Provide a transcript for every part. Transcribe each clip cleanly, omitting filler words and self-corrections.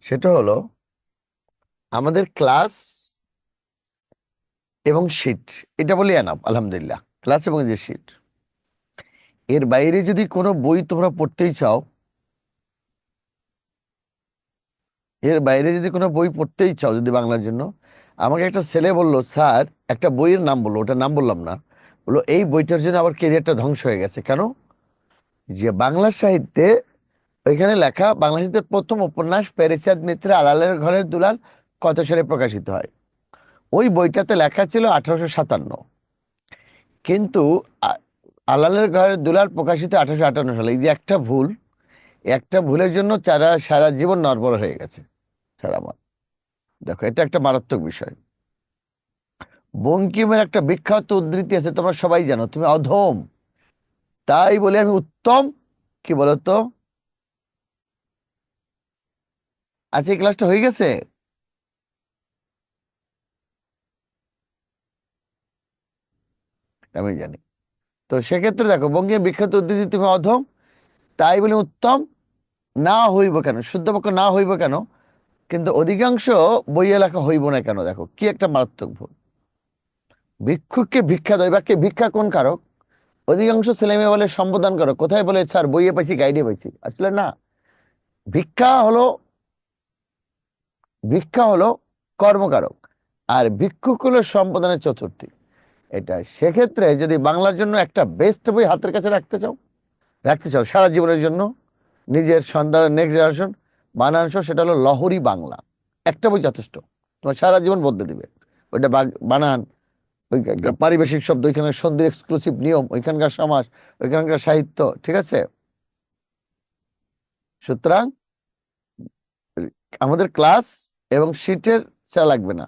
সেটা হলো আমাদের ক্লাস এবং শিট, এটা বলি এনাফ আলহামদুলিল্লাহ। ক্লাস এবং যে শিট, এর বাইরে যদি কোনো বই তোমরা পড়তেই চাও, এর বাইরে যদি কোনো বই পড়তেই চাও যদি বাংলার জন্য, আমাকে একটা ছেলে বলল, স্যার একটা বইয়ের নাম বললো, ওটার নাম বললাম না, বললো এই বইটার জন্য আমার কেরিয়ারটা ধ্বংস হয়ে গেছে। কেন? যে বাংলা সাহিত্যে ওইখানে লেখা, বাংলা সাহিত্যের প্রথম উপন্যাস প্যারিচাঁদ মিত্রের আড়ালের ঘরের দুলাল কত সালে প্রকাশিত হয়। ওই বইটাতে লেখা ছিল 1857, কিন্তু আ- আড়ালের ঘরের দুলাল প্রকাশিত 1858 সালে। এই যে একটা ভুল, একটা ভুলের জন্য তারা সারা জীবন নড়বড় হয়ে গেছে। স্যার আমার, দেখো এটা একটা মারাত্মক বিষয়। বঙ্কিমের একটা বিখ্যাত উদ্ধৃতি আছে, তোমরা সবাই জানো, তুমি অধম তাই বলে আমি উত্তম। কি বলতো? আচ্ছা, এই ক্লাসটা হয়ে গেছে? আমি জানি। তো সেক্ষেত্রে দেখো, বঙ্কিমের বিখ্যাত উদ্ধৃতি, তুমি অধম তাই বলে উত্তম না হইব কেন, শুদ্ধ বাক্য না হইব কেন, কিন্তু অধিকাংশ বইয়ে লেখা হইব না কেন। দেখো কি একটা মারাত্মক ভুল। ভিক্ষুককে ভিক্ষা দেয়, বাক্যে ভিক্ষা কোন কারক? অধিকাংশ ছেলে মেয়ে বলে সম্বোধন করো, কোথায় বলে স্যার বইয়ে পাইছি, গাইডে পাইছি। আসলে না, ভিক্ষা হলো, ভিক্ষা হলো কর্মকারক, আর ভিক্ষুক হলো সম্বোধনের চতুর্থী। এটা সেক্ষেত্রে যদি বাংলার জন্য একটা বেস্ট বই হাতের কাছে রাখতে চাও সারা জীবনের জন্য, নিজের সন্তান নেক্সট জেনারেশন বানানসহ, সেটা হলো লহরী বাংলা। একটা বই যথেষ্ট, তোমার সারা জীবন বদলে দিবে। ওইটা বানান, ওইখানকার পারিবেশিক শব্দ, ওইখানকার সন্ধির এক্সক্লুসিভ নিয়ম, ওইখানকার সমাস, ওইখানকার সাহিত্য, ঠিক আছে? সুতরাং আমাদের ক্লাস এবং শিটের চা লাগবে না।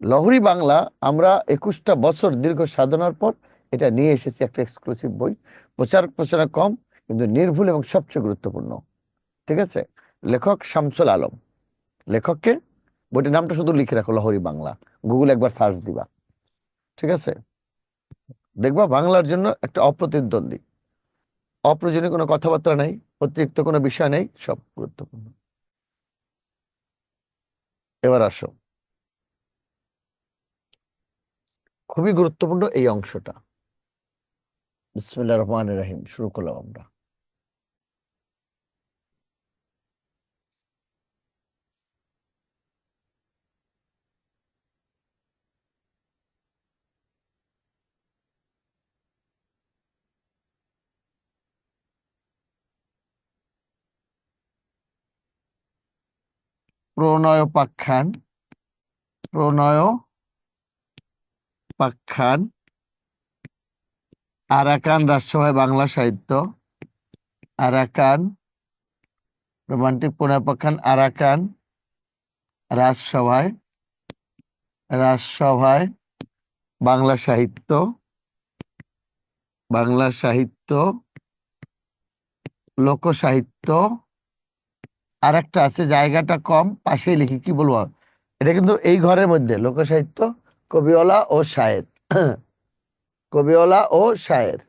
লহরী বাংলা আমরা 21টা বছর দীর্ঘ সাধনার পর এটা নিয়ে এসেছি, একটা এক্সক্লুসিভ বই। প্রচার প্রচারণা কম, কিন্তু নির্ভুল এবং সবচেয়ে গুরুত্বপূর্ণ। ঠিক আছে? লেখক শামসুল আলম। লেখককে, বইটির নামটা শুধু লিখে রাখো, লহরী বাংলা। গুগল একবার সার্চ দিবা, ঠিক আছে? দেখবা বাংলার জন্য একটা অপ্রতিদ্বন্দ্বী, অপ্রয়োজনীয় কোনো কথাবার্তা নেই, অতিরিক্ত কোনো বিষয় নেই, সব গুরুত্বপূর্ণ। এবার আসো, খুবই গুরুত্বপূর্ণ এই অংশটা। বিসমিল্লাহির রহমানির রহিম, শুরু করলাম আমরা। প্রণয়োপাখ্যান, প্রণয়োপাখ্যান, আরাকান রাজসভায় বাংলা সাহিত্য, আরাকান রোমান্টিক প্রণয়োপাখ্যান, আরাকান রাজসভায়, রাজসভায় বাংলা সাহিত্য, বাংলা সাহিত্য, লোকসাহিত্য। আর একটা আছে, জায়গাটা কম, পাশেই লিখি, কি বলবো, এটা কিন্তু এই ঘরের মধ্যে লোকসাহিত্য, কবিওয়ালা ও শায়ের। কবিওয়ালা ও শায়ের,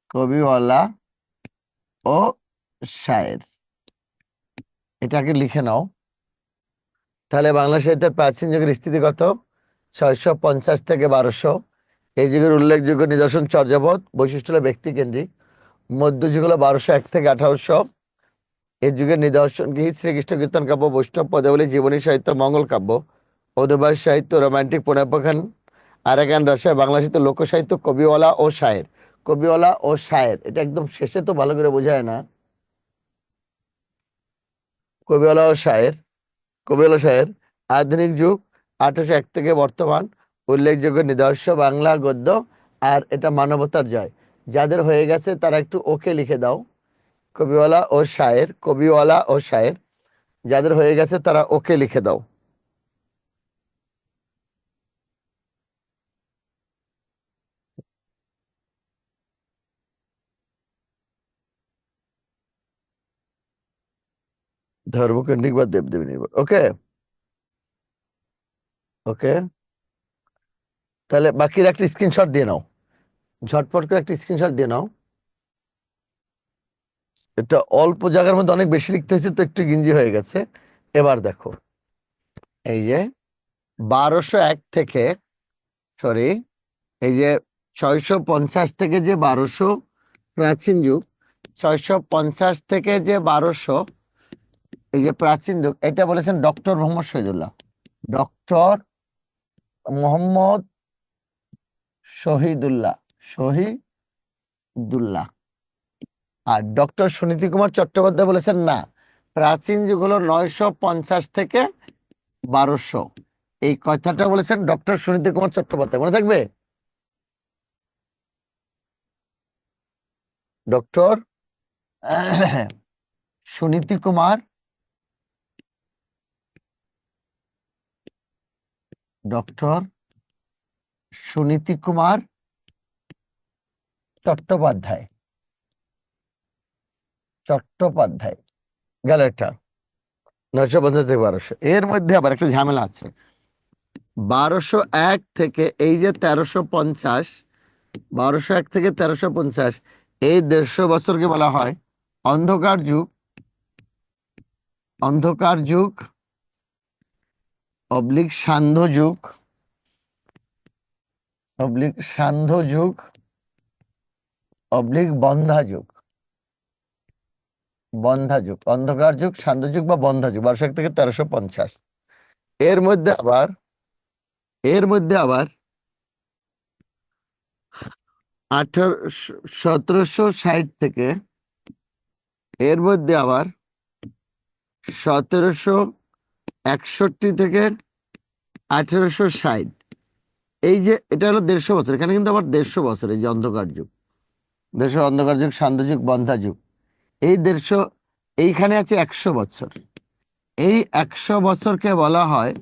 কবিওয়ালা ও শায়ের, এটাকে লিখে নাও। তাহলে বাংলা সাহিত্যের প্রাচীন যুগের স্থিতি কত? 650 থেকে 1200। এই যুগের উল্লেখযোগ্য নিদর্শন চর্যাপদ, বৈশিষ্ট্য হলো ব্যক্তিকেন্দ্রিক। মধ্যযুগ হলো 1201 থেকে 1800। এই যুগের নিদর্শন কি? শ্রীকৃষ্ণ কীর্তন কাব্য, বৈষ্ণব পদাবলী, জীবনী সাহিত্য, মঙ্গল কাব্য, অদূবাস সাহিত্য, রোমান্টিক প্রণয়োপাখ্যান, আরাকান রসায় বাংলা সাহিত্য, লোকসাহিত্য, কবিওয়ালা ও শায়ের। কবিওয়ালা ও শায়ের এটা একদম শেষে তো ভালো করে বোঝায় না। কবিওয়ালা ও শায়ের, কবিওয়ালা শায়ের, আধুনিক যুগ 1801 থেকে বর্তমান, উল্লেখযোগ্য নিদর্শ বাংলা গদ্য। আর এটা মানবতার জয়। যাদের হয়ে গেছে তারা একটু ওকে লিখে দাও। কবিওয়ালা ও শায়ের, কবিওয়ালা ও শায়ের, যাদের হয়ে গেছে তারা ওকে লিখে দাও। ধর্মকেন্দ্রিক বা দেবদেবী নির্ভর, ওকে। ওকে, তাহলে বাকির একটা স্ক্রিনশট দিয়ে নাও, ঝটপট করে একটা স্ক্রিনশট দিয়ে নাও। এটা অল্প জায়গার মধ্যে অনেক বেশি লিখতে হয়েছে তো একটু গিঞ্জি হয়ে গেছে। এবার দেখো, এই যে 1201 থেকে, সরি, এই যে 650 থেকে যে 1200 প্রাচীন যুগ, 650 থেকে যে 1200 এই যে প্রাচীন যুগ, এটা বলেছেন ডক্টর মোহাম্মদ শহীদুল্লাহ। ডক্টর মোহাম্মদ শহীদুল্লাহ, শহীদুল্লাহ। আর ডক্টর সুনীতি কুমার চট্টোপাধ্যায় বলেছেন না, প্রাচীন যুগ হলো 950 থেকে 1200। এই কথাটা বলেছেন ডক্টর সুনীতি কুমার চট্টোপাধ্যায়, মনে থাকবে? Doctor Suniti Kumar, doctor Suniti Kumar Chattopadhyay, Chattopadhyay. গেল একটা। 950 থেকে 1200, এর মধ্যে আবার একটা ঝামেলা আছে। 1201 থেকে এই যে 1350, 1201 থেকে 1350, এই 150 বছরকে বলা হয় অন্ধকার যুগ। অন্ধকার যুগ অবলিক সান্ধ্য যুগ, অবলিক সান্ধ্য যুগ, অবলিক বন্ধা যুগ। বন্ধা যুগ, অন্ধকার যুগ, সান্ধ্য যুগ বা বন্ধা যুগ, 1201 থেকে 1350। এর মধ্যে আবার, এর মধ্যে আবার 1760 থেকে, এর মধ্যে আবার 1761 থেকে 1860। এই যে এটা হলো 150 বছর, এখানে কিন্তু আবার 150 বছর। এই যে অন্ধকার যুগ, 150 অন্ধকার যুগ, সান্ধ্য যুগ, বন্ধা যুগ, এই 150, এইখানে আছে 100 বছর। এই 100 বছরকে বলা হয়,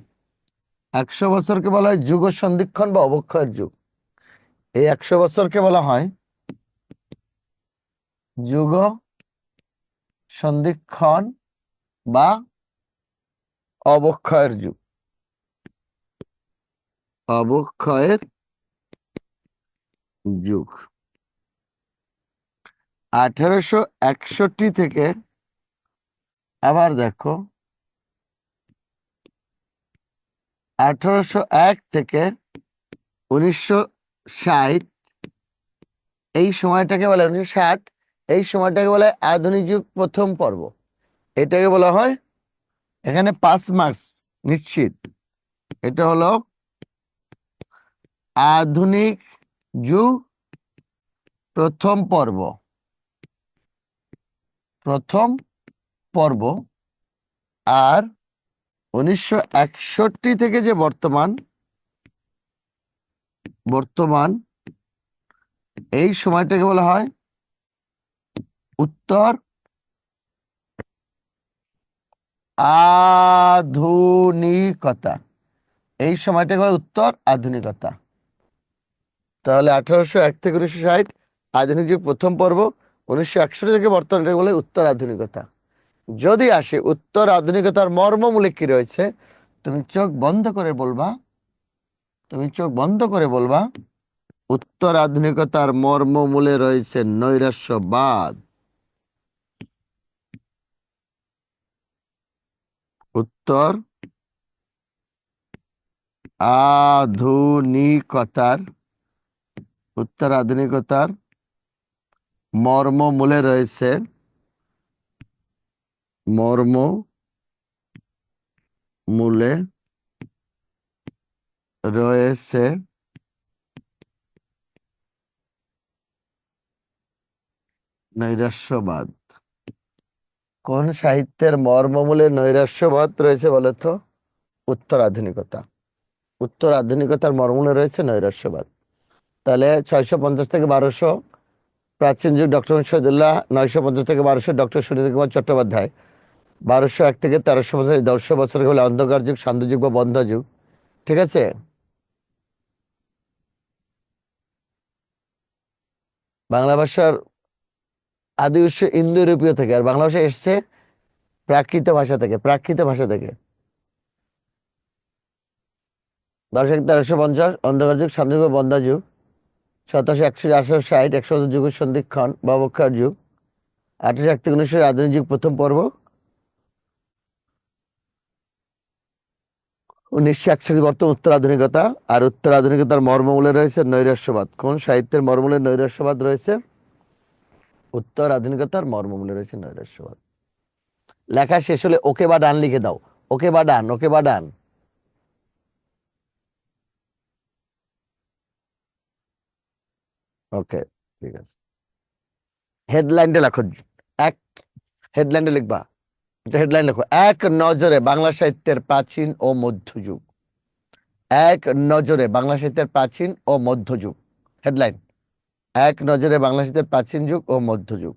100 বছরকে বলা হয় যুগ সন্ধিক্ষণ বা অবক্ষয়ের যুগ। এই 100 বছরকে বলা হয় যুগ সন্ধিক্ষণ বা অবক্ষয়ের যুগ, অবক্ষয়ের যুগ। 1861 থেকে, আবার দেখো, 1801 থেকে 1960, এই সময়টাকে বলে 1960, এই সময়টাকে বলা হয় আধুনিক যুগ প্রথম পর্ব। এটাকে বলা হয়, এখানে 5 মার্কস নিশ্চিত, এটা হলো আধুনিক যুগ প্রথম পর্ব, প্রথম পর্ব। আর 1961 থেকে যে বর্তমান, বর্তমান এই সময়টাকে বলা হয় উত্তর আধুনিকতা। এই সময়টাকে বলে উত্তর আধুনিকতা। তাহলে 1801 থেকে 1960 আধুনিক যুগ প্রথম পর্ব, 1961 থেকে বর্তমান, এটাকে বলে উত্তর আধুনিকতা। যদি আসে উত্তর আধুনিকতার মর্মমূলে কি রয়েছে, তুমি চোখ বন্ধ করে বলবা, তুমি চোখ বন্ধ করে বলবা, উত্তর আধুনিকতার মর্মমূলে রয়েছে নৈরাশ্যবাদ। উত্তর আধুনিকতার, উত্তর আধুনিকতার মর্মমূলে রয়েছে, মর্মমূলে রয়েছে নৈরাশ্যবাদ। কোন সাহিত্যের মর্মমূলে নৈরাশ্যবাদ রয়েছে বলতো? উত্তর আধুনিকতা। উত্তর আধুনিকতার মর্মমূলে রয়েছে নৈরাশ্যবাদ। তাহলে 650 থেকে 1200 প্রাচীন যুগ ডক্টর শহীদুল্লাহ, 950 থেকে 1200 ডক্টর সুনীতি কুমার চট্টোপাধ্যায়, 1201 থেকে 1350, 10 বছর হলে অন্ধকার যুগ, সান্ধ্য যুগ বা বন্ধ যুগ। ঠিক আছে। বাংলা ভাষার আদি উৎস ইন্দো ইউরোপীয় থেকে, আর বাংলা ভাষা এসছে প্রাকৃত ভাষা থেকে, প্রাকৃত ভাষা থেকে। 1201 থেকে 1350 অন্ধকার যুগ, সান্ধ্য যুগ বা বন্ধা যুগ। 1761 1860 100 বছর যুগ সন্ধিক্ষণ বা অবক্ষয়ের যুগ। 1861 থেকে 1900 আধুনিক যুগ প্রথম পর্ব। 1961 বর্তমান উত্তর আধুনিকতা। আর উত্তর আধুনিকতার মর্মমূলে রয়েছে নৈরাশ্যবাদ। কোন সাহিত্যের মর্মমূলে নৈরাশ্যবাদ রয়েছে? উত্তর আধুনিকতার মর্মমূলে রয়েছে নৈরাশ্যবাদ। লেখা শেষ হলে ওকে বা ডান লিখে দাও। ওকে বা ডান, ওকে বা ডান। ওকে, ঠিক আছে। হেডলাইনটা লেখো। এক, হেডলাইনটা লিখবা। হেডলাইন লেখো, এক নজরে বাংলা সাহিত্যের প্রাচীন ও মধ্যযুগ। এক নজরে বাংলা সাহিত্যের প্রাচীন ও মধ্যযুগ। হেডলাইন, এক নজরে বাংলা সাহিত্যের প্রাচীন যুগ ও মধ্যযুগ।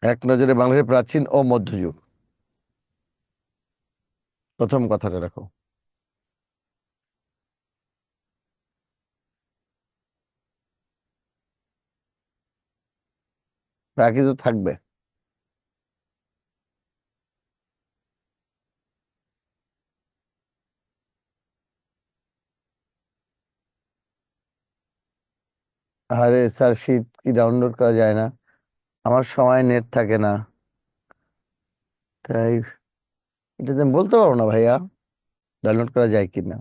এক নজরে বাংলাদেশের প্রাচীন ও মধ্যযুগ, প্রথম কথাটা রাখো। প্রাকৃত থাকবে। আরে স্যার, শীট কি ডাউনলোড করা যায় না? আমার সময় নেট থাকে না, তাই এটা তো আমি বলতে পারবো না ভাইয়া, ডাউনলোড করা যায় কিনা।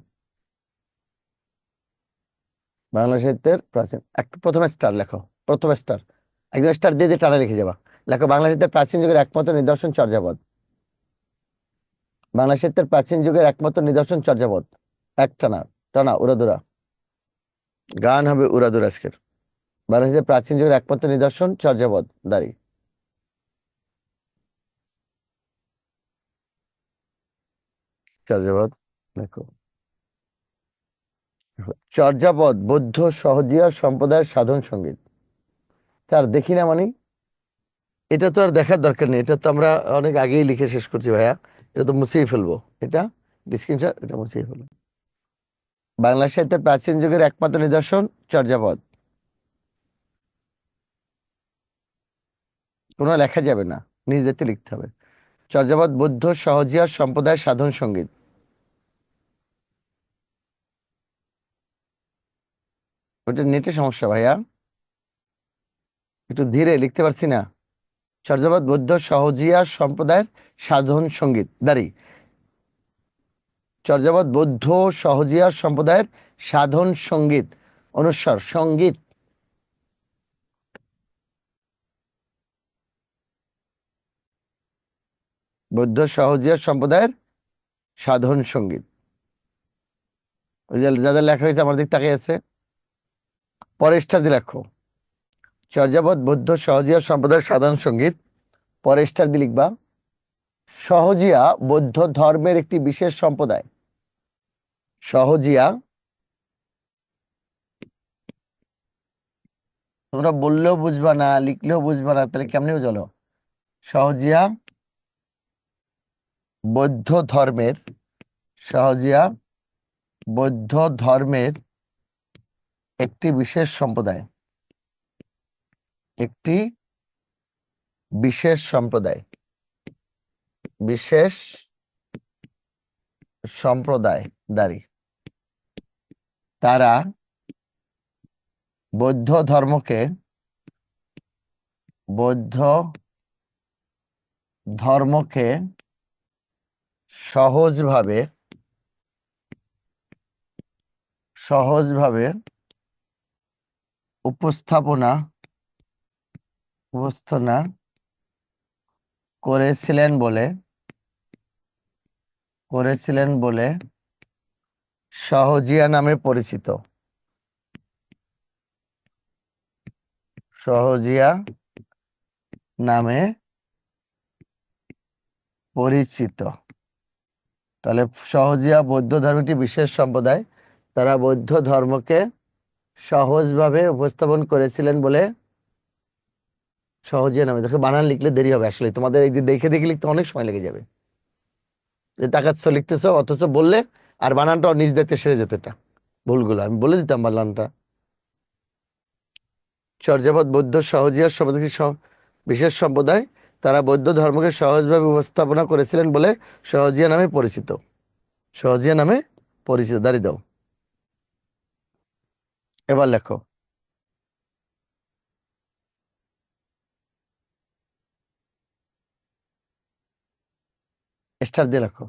বাংলা সাহিত্যের প্রাচীন, একটা প্রথমে স্টার লেখো। প্রথমে স্টার, একজন স্টার দিয়ে দিয়ে টানা লিখে যাবা। লেখো, বাংলা সাহিত্যের প্রাচীন যুগের একমাত্র নিদর্শন চর্যাপদ। বাংলা সাহিত্যের প্রাচীন যুগের একমাত্র নিদর্শন চর্যাপদ। এক টানা, টানা উড়াদুরা। গান হবে উড়াদুরা আজকের। বাংলা সাহিত্যের প্রাচীন যুগের একমাত্র নিদর্শন চর্যাপদ দাঁড়ি। চর্যাপদ দেখো। চর্যাপদ বৌদ্ধ সহজিয়া সম্প্রদায়ের সাধন সঙ্গীত। তার দেখি না মানে, এটা তো আর দেখার দরকার নেই, এটা তো আমরা অনেক আগেই লিখে শেষ করছি ভাইয়া। এটা তো মুছেই ফেলবো, এটা স্ক্রিনশট, এটা মুছেই ফেলবো। বাংলা সাহিত্যের প্রাচীন যুগের একমাত্র নিদর্শন চর্যাপদ। কোনো লেখা যাবে না, নিজ দেখতে লিখতে হবে। চর্যাপদ বৌদ্ধ সহজিয়া সম্প্রদায়ের সাধন সঙ্গীত। ওটা নেটে সমস্যা ভাইয়া, একটু ধীরে লিখতে পারছি না। চর্যাপদ বৌদ্ধ সহজিয়া সম্প্রদায়ের সাধন সঙ্গীত দাঁড়ি। চর্যাপদ বৌদ্ধ সহজিয়া সম্প্রদায়ের সাধন সঙ্গীত, অনুস্বর সঙ্গীত। বৌদ্ধ সহজিয়া সম্প্রদায়ের সাধন সঙ্গীত। ওই যে যাদের লেখা হয়েছে আমার দিক তাকিয়ে আছে, পরের স্টার দিয়ে লেখো। চর্যাপদ বৌদ্ধ সহজিয়া সম্প্রদায়ের সাধন সঙ্গীত, পরের স্টার দিয়ে লিখবা। সহজিয়া বৌদ্ধ ধর্মের একটি বিশেষ সম্প্রদায়। সহজিয়া, তোমরা বললেও বুঝবা না, লিখলেও বুঝবা না, তাহলে কেমনে বুঝালো? সহজিয়া বৌদ্ধ ধর্মের, সহজিয়া বৌদ্ধ ধর্মের একটি বিশেষ সম্প্রদায়। একটি বিশেষ সম্প্রদায়, বিশেষ সম্প্রদায় দাঁড়ি। তারা বৌদ্ধ ধর্মকে, বৌদ্ধ ধর্মকে সহজভাবে, সহজভাবে উপস্থাপনা, উপস্থাপনা করেছিলেন বলে, করেছিলেন বলে সহজিয়া নামে পরিচিত। সহজিয়া নামে পরিচিত। তাহলে সহজিয়া বৌদ্ধ ধর্মের একটি বিশেষ সম্প্রদায়, তারা বৌদ্ধ ধর্মকে সহজভাবে উপস্থাপন করেছিলেন বলে সহজিয়া নামে। দেখো বানান লিখলে দেরি হবে, আসলে তোমাদের এই যে দেখে দেখে লিখতে অনেক সময় লেগে যাবে। তাকাচ্ছ লিখতেছো অথচ বললে আর বানানটা নিজ দেখতে সেরে যেত, এটা ভুলগুলো আমি বলে দিতাম বানানটা। চর্যাপদ বৌদ্ধ সহজিয়া সম্প্রদায় বিশেষ সম্প্রদায়, তারা বৌদ্ধ ধর্মকে সহজভাবে উপস্থাপনা করেছিলেন বলে সহজিয়া নামে পরিচিত। সহজিয়া নামে পরিচিত দাঁড়িয়ে দাও। এবার লেখো, স্টার দিয়ে লেখো,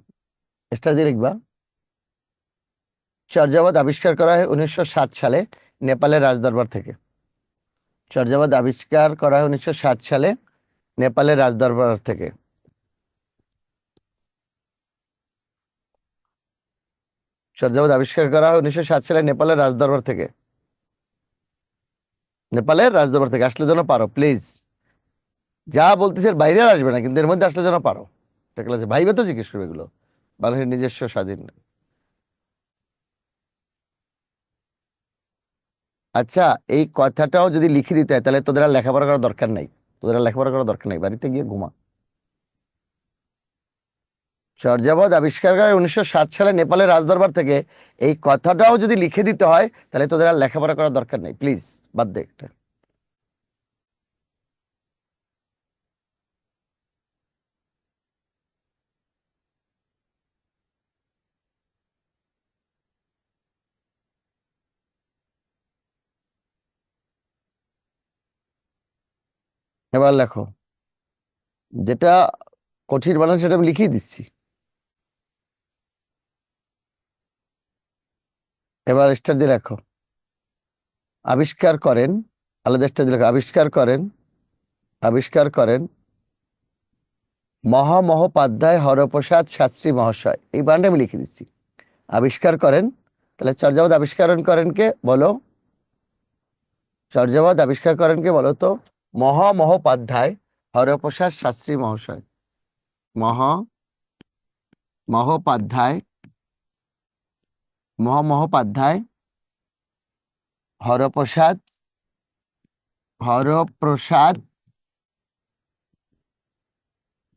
স্টার দিয়ে লিখবা। চর্যাপদ আবিষ্কার করা হয় 1907 সালে নেপালের রাজদরবার থেকে। চর্যাপদ আবিষ্কার করা হয় 1907 সালে নেপালের রাজদরবার থেকে। চর্যাপদ আবিষ্কার করা হয় 1907 সালে নেপালের রাজদরবার থেকে। নেপালের রাজদরবার থেকে আসলে যেন পারো প্লিজ। যা বলতেছে এর বাইরে আর আসবে না, কিন্তু এর মধ্যে আসলে যেন পারো। এটা ক্লাসে ভাইবে তো জিজ্ঞেস করবে এগুলো, বাংলাদেশের নিজস্ব স্বাধীন। আচ্ছা, এই কথাটাও যদি লিখে দিতে হয় তাহলে তোদের আর লেখাপড়া করার দরকার নাই। তোদের আর লেখাপড়া করার দরকার নাই, বাড়িতে গিয়ে ঘুমা। চর্যাপদ আবিষ্কার করা হয় 1907 সালে নেপালের রাজদরবার থেকে। এই কথাটাও যদি লিখে দিতে হয় তাহলে তোদের আর লেখাপড়া করার দরকার নেই, প্লিজ বাদ দে এটা। এবার লেখো, যেটা কঠিন বানান সেটা আমি লিখিয়ে দিচ্ছি। এবার স্টার দিয়ে লেখো। আবিষ্কার করেন, আলাদা স্টার দিয়ে লেখো। আবিষ্কার করেন, আবিষ্কার করেন মহামহোপাধ্যায় হরপ্রসাদ শাস্ত্রী মহাশয়। এই বানানটা আমি লিখে দিচ্ছি। আবিষ্কার করেন, তাহলে চর্যাপদ আবিষ্কার করেন কে বলো? চর্যাপদ আবিষ্কার করেন কে বলো তো? মহামহোপাধ্যায় হরপ্রসাদ শাস্ত্রী মহাশয়। মহামহোপাধ্যায়, মহামহোপাধ্যায় হরপ্রসাদ, হরপ্রসাদ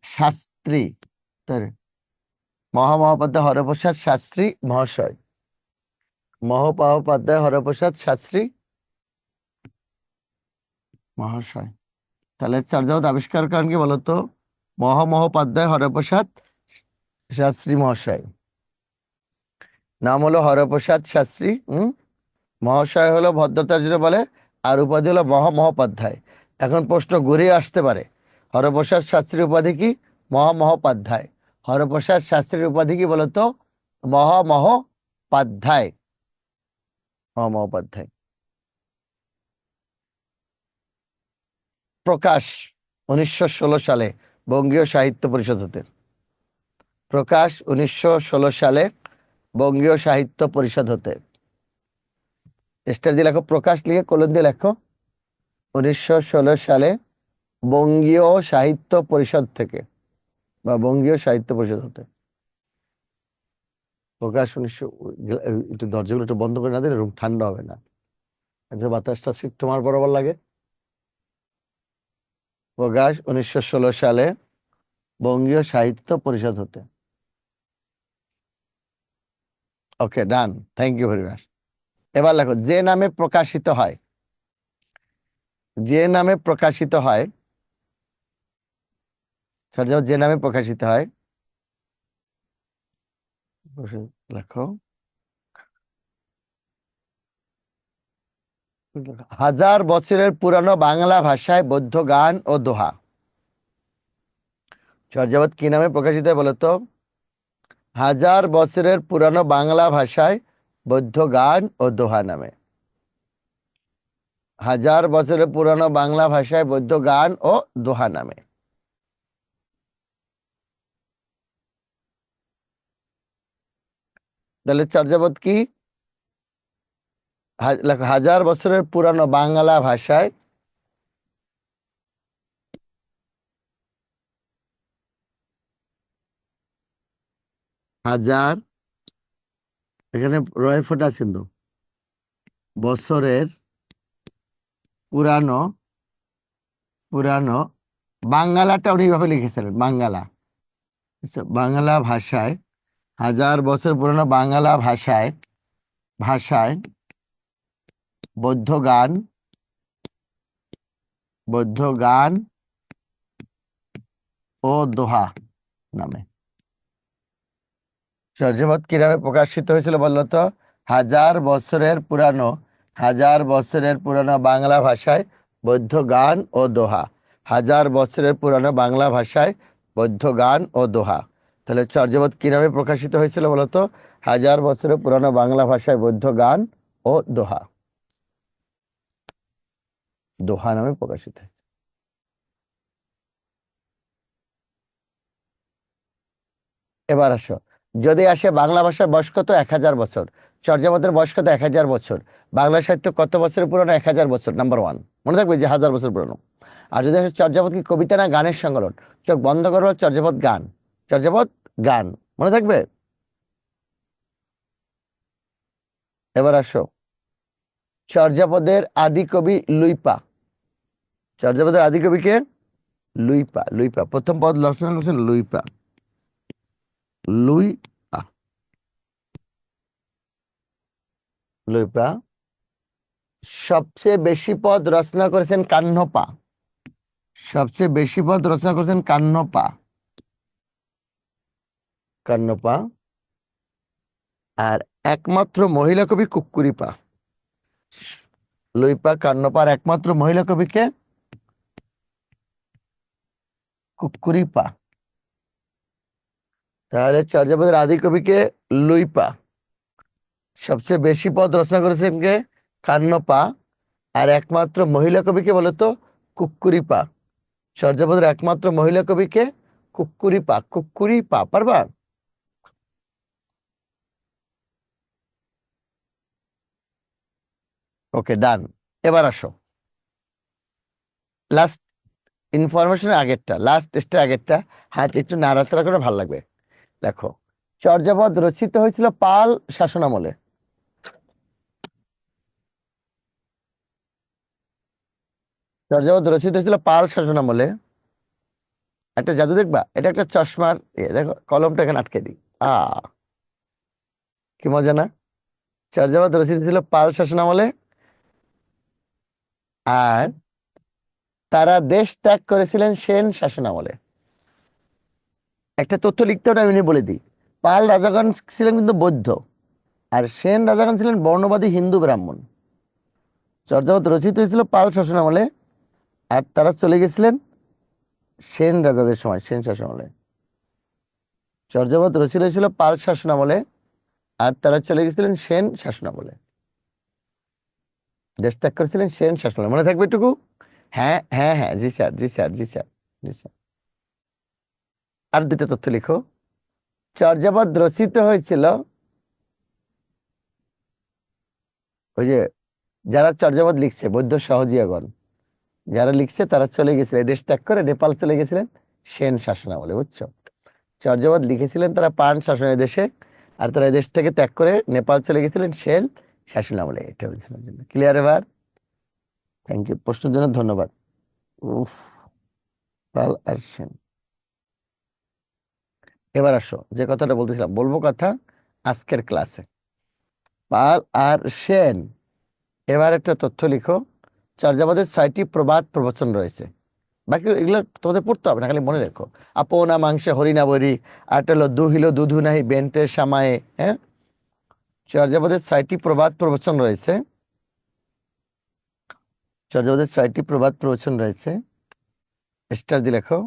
শাস্ত্রী, তার মহামহোপাধ্যায় হরপ্রসাদ শাস্ত্রী মহাশয়। মহোপাধ্যায় হরপ্রসাদ শাস্ত্রী মহাশয়। তাহলে চর্যাপদ আবিষ্কার করেন কি বলতো? মহামহোপাধ্যায় হরপ্রসাদ শাস্ত্রী মহাশয়। নাম হলো হরপ্রসাদ শাস্ত্রী। মহাশয় হলো ভদ্রতার জন্য বলে, আর উপাধি হলো মহামহোপাধ্যায়। এখন প্রশ্ন ঘুরে আসতে পারে, হরপ্রসাদ শাস্ত্রীর উপাধি কি? মহামহোপাধ্যায়। হরপ্রসাদ শাস্ত্রীর উপাধি কি বলতো? মহামহোপাধ্যায়। মহামহোপাধ্যায়। প্রকাশ 1916 সালে বঙ্গীয় সাহিত্য পরিষদ হতে। প্রকাশ 1916 সালে বঙ্গীয় সাহিত্য পরিষদ হতে। স্টার দিয়ে লেখো, প্রকাশ লিখে কলম দিয়ে লেখো। 1916 সালে বঙ্গীয় সাহিত্য পরিষদ থেকে বা বঙ্গীয় সাহিত্য পরিষদ হতে। প্রকাশ 1900। একটু দরজাগুলো একটু বন্ধ করে না দিলে রুম ঠান্ডা হবে না, যে বাতাসটা ঠিক তোমার বরাবর লাগে। প্রকাশ 1916 সালে বঙ্গীয় সাহিত্য পরিষদ হতে। ওকে, ডান, থ্যাংক ইউ ভেরি মাচ। এবার লেখো, যে নামে প্রকাশিত হয়, যে নামে প্রকাশিত হয়, যে নামে প্রকাশিত হয়, লেখো। হাজার বছরের পুরানো বাংলা ভাষায় বৌদ্ধ গান ও দোহা। চর্যাপদ কি নামে প্রকাশিত হয় বলতো? হাজার বছরের পুরানো বাংলা ভাষায় বৌদ্ধ গান ও দোহা নামে। হাজার বছরের পুরানো বাংলা ভাষায় বৌদ্ধ গান ও দোহা নামে। তাহলে চর্যাপদ কি? লেখো, হাজার বছরের পুরানো বাংলা ভাষায়, হাজার, এখানে রয় ফোঁটা কিন্তু, বছরের পুরানো, পুরানো বাংলাটা উনি এইভাবে লিখেছিলেন বাংলা। আচ্ছা, বাংলা ভাষায়, হাজার বছর পুরানো বাংলা ভাষায়, ভাষায় বৌদ্ধ গান, বৌদ্ধ গান ও দোহা নামে। চর্যাপদ কিভাবে প্রকাশিত হয়েছিল বলতো? হাজার বছরের পুরানো, হাজার বছরের পুরানো বাংলা ভাষায় বৌদ্ধ গান ও দোহা। হাজার বছরের পুরানো বাংলা ভাষায় বৌদ্ধ গান ও দোহা। তাহলে চর্যাপদ কি নামে প্রকাশিত হয়েছিল বলতো? হাজার বছরের পুরানো বাংলা ভাষায় বৌদ্ধ গান ও দোহা, দোহা নামে প্রকাশিত হয়েছে। এবার আসো, যদি আসে বাংলা ভাষার বয়স কত? 1000 বছর। চর্যাপদের বয়স কত? 1000 বছর। বাংলা সাহিত্য কত বছরের পুরানো? 1000 বছর, নাম্বার ওয়ান। মনে থাকবে যে 1000 বছর পুরানো। আর যদি আসে চর্যাপদ কি কবিতা না গানের সংকলন? চোখ বন্ধ করো, চর্যাপদ গান। চর্যাপদ গান, মনে থাকবে। এবার আসো, চর্যাপদের আদি কবি লুইপা। চর্যাপদের আদি কবি কে? লুইপা। লুইপা প্রথম পদ রচনা করেছেন লুইপা। লুইপা। লুইপা। সবচেয়ে বেশি পদ রচনা করেছেন কান্নপা। সবচেয়ে বেশি পদ রচনা করেছেন কান্নপা। কান্নপা। আর একমাত্র মহিলা কবি কুক্কুরিপা। লুইপা, কান্নপার একমাত্র মহিলা কবিকে কুক্কুরিপা। তাহলে চর্যাপদের আদি কবিকে লুইপা। সবচেয়ে বেশি পদ রচনা করেছেন কে? কান্নপা। আর একমাত্র মহিলা কবিকে বলতো কুক্কুরিপা। চর্যাপদের একমাত্র মহিলা কবিকে কুক্কুরিপা। কুক্কুরিপা, পারবা? ওকে, ডান। এবার আসো, লাস্ট ইনফরমেশনের আগেরটা, লাস্ট টেস্টের আগেরটা। হাত একটু নাড়াচাড়া করে ভালো লাগবে। দেখো, চর্যাপদ রচিত হয়েছিল পাল শাসনামলে। চর্যাপদ রচিত হয়েছিল পাল শাসনামলে। একটা জাদু দেখবা, এটা একটা চশমার দেখো, কলমটা এখানে আটকে দিই। আ কি মজা না? চর্যাপদ রচিত ছিল পাল শাসনামলে। আর তারা দেশ ত্যাগ করেছিলেন সেন শাসনামলে। একটা তথ্য লিখতে হবে, আমি বলে দিই। পাল রাজাগণ ছিলেন কিন্তু বৌদ্ধ, আর সেন রাজাগণ ছিলেন বর্ণবাদী হিন্দু ব্রাহ্মণ। চর্যাপদ রচিত হয়েছিল পাল শাসনামলে, আর তারা চলে গেছিলেন সেন রাজাদের সময়, সেন শাসনামলে। চর্যাপদ রচিত হয়েছিল পাল শাসনামলে, আর তারা চলে গেছিলেন সেন শাসনামলে। দেশ ত্যাগ করেছিলেন সেন শাসনামলে, মনে থাকবে এটুকু? হ্যাঁ হ্যাঁ হ্যাঁ, জি স্যার, জি স্যার, জি স্যার, জি স্যার। আর দুটো তথ্য লিখো। চর্যাপদ রচিত হয়েছিল, ওই যে যারা চর্যাপদ লিখছে বৌদ্ধ সহজিয়াগণ, যারা লিখছে তারা চলে গেছিল, এই দেশ ত্যাগ করে নেপাল চলে গেছিলেন সেন শাসনামলে, বুঝছো? চর্যাপদ লিখেছিলেন তারা পান শাসনের দেশে, আর তারা এই দেশ থেকে ত্যাগ করে নেপাল চলে গেছিলেন সেন শাসনামলে। এটা বুঝানোর জন্য। ক্লিয়ার এবার? থ্যাংক ইউ, প্রশ্নের জন্য ধন্যবাদ। উফ, পাল আর সেন। এবার আসো, যে কথাটা বলতেছিলাম, বলবো কথা আজকের ক্লাসে, পাল আর সেন। এবার একটা তথ্য লিখো। চর্যাপদের 6টি প্রবাদ প্রবচন রয়েছে। বাকি এগুলো তোমাদের পড়তে হবে না, খালি মনে রেখো। আপনা মাংসে হরিণা বরি, আরটা হলো দুহিল দুধু নাহি বেন্টে সামায়ে। হ্যাঁ, চর্যাপদের 6টি প্রবাদ প্রবচন রয়েছে। চর্যাপদের 6টি প্রবাদ প্রবচন রয়েছে। স্টার দিয়ে লেখো।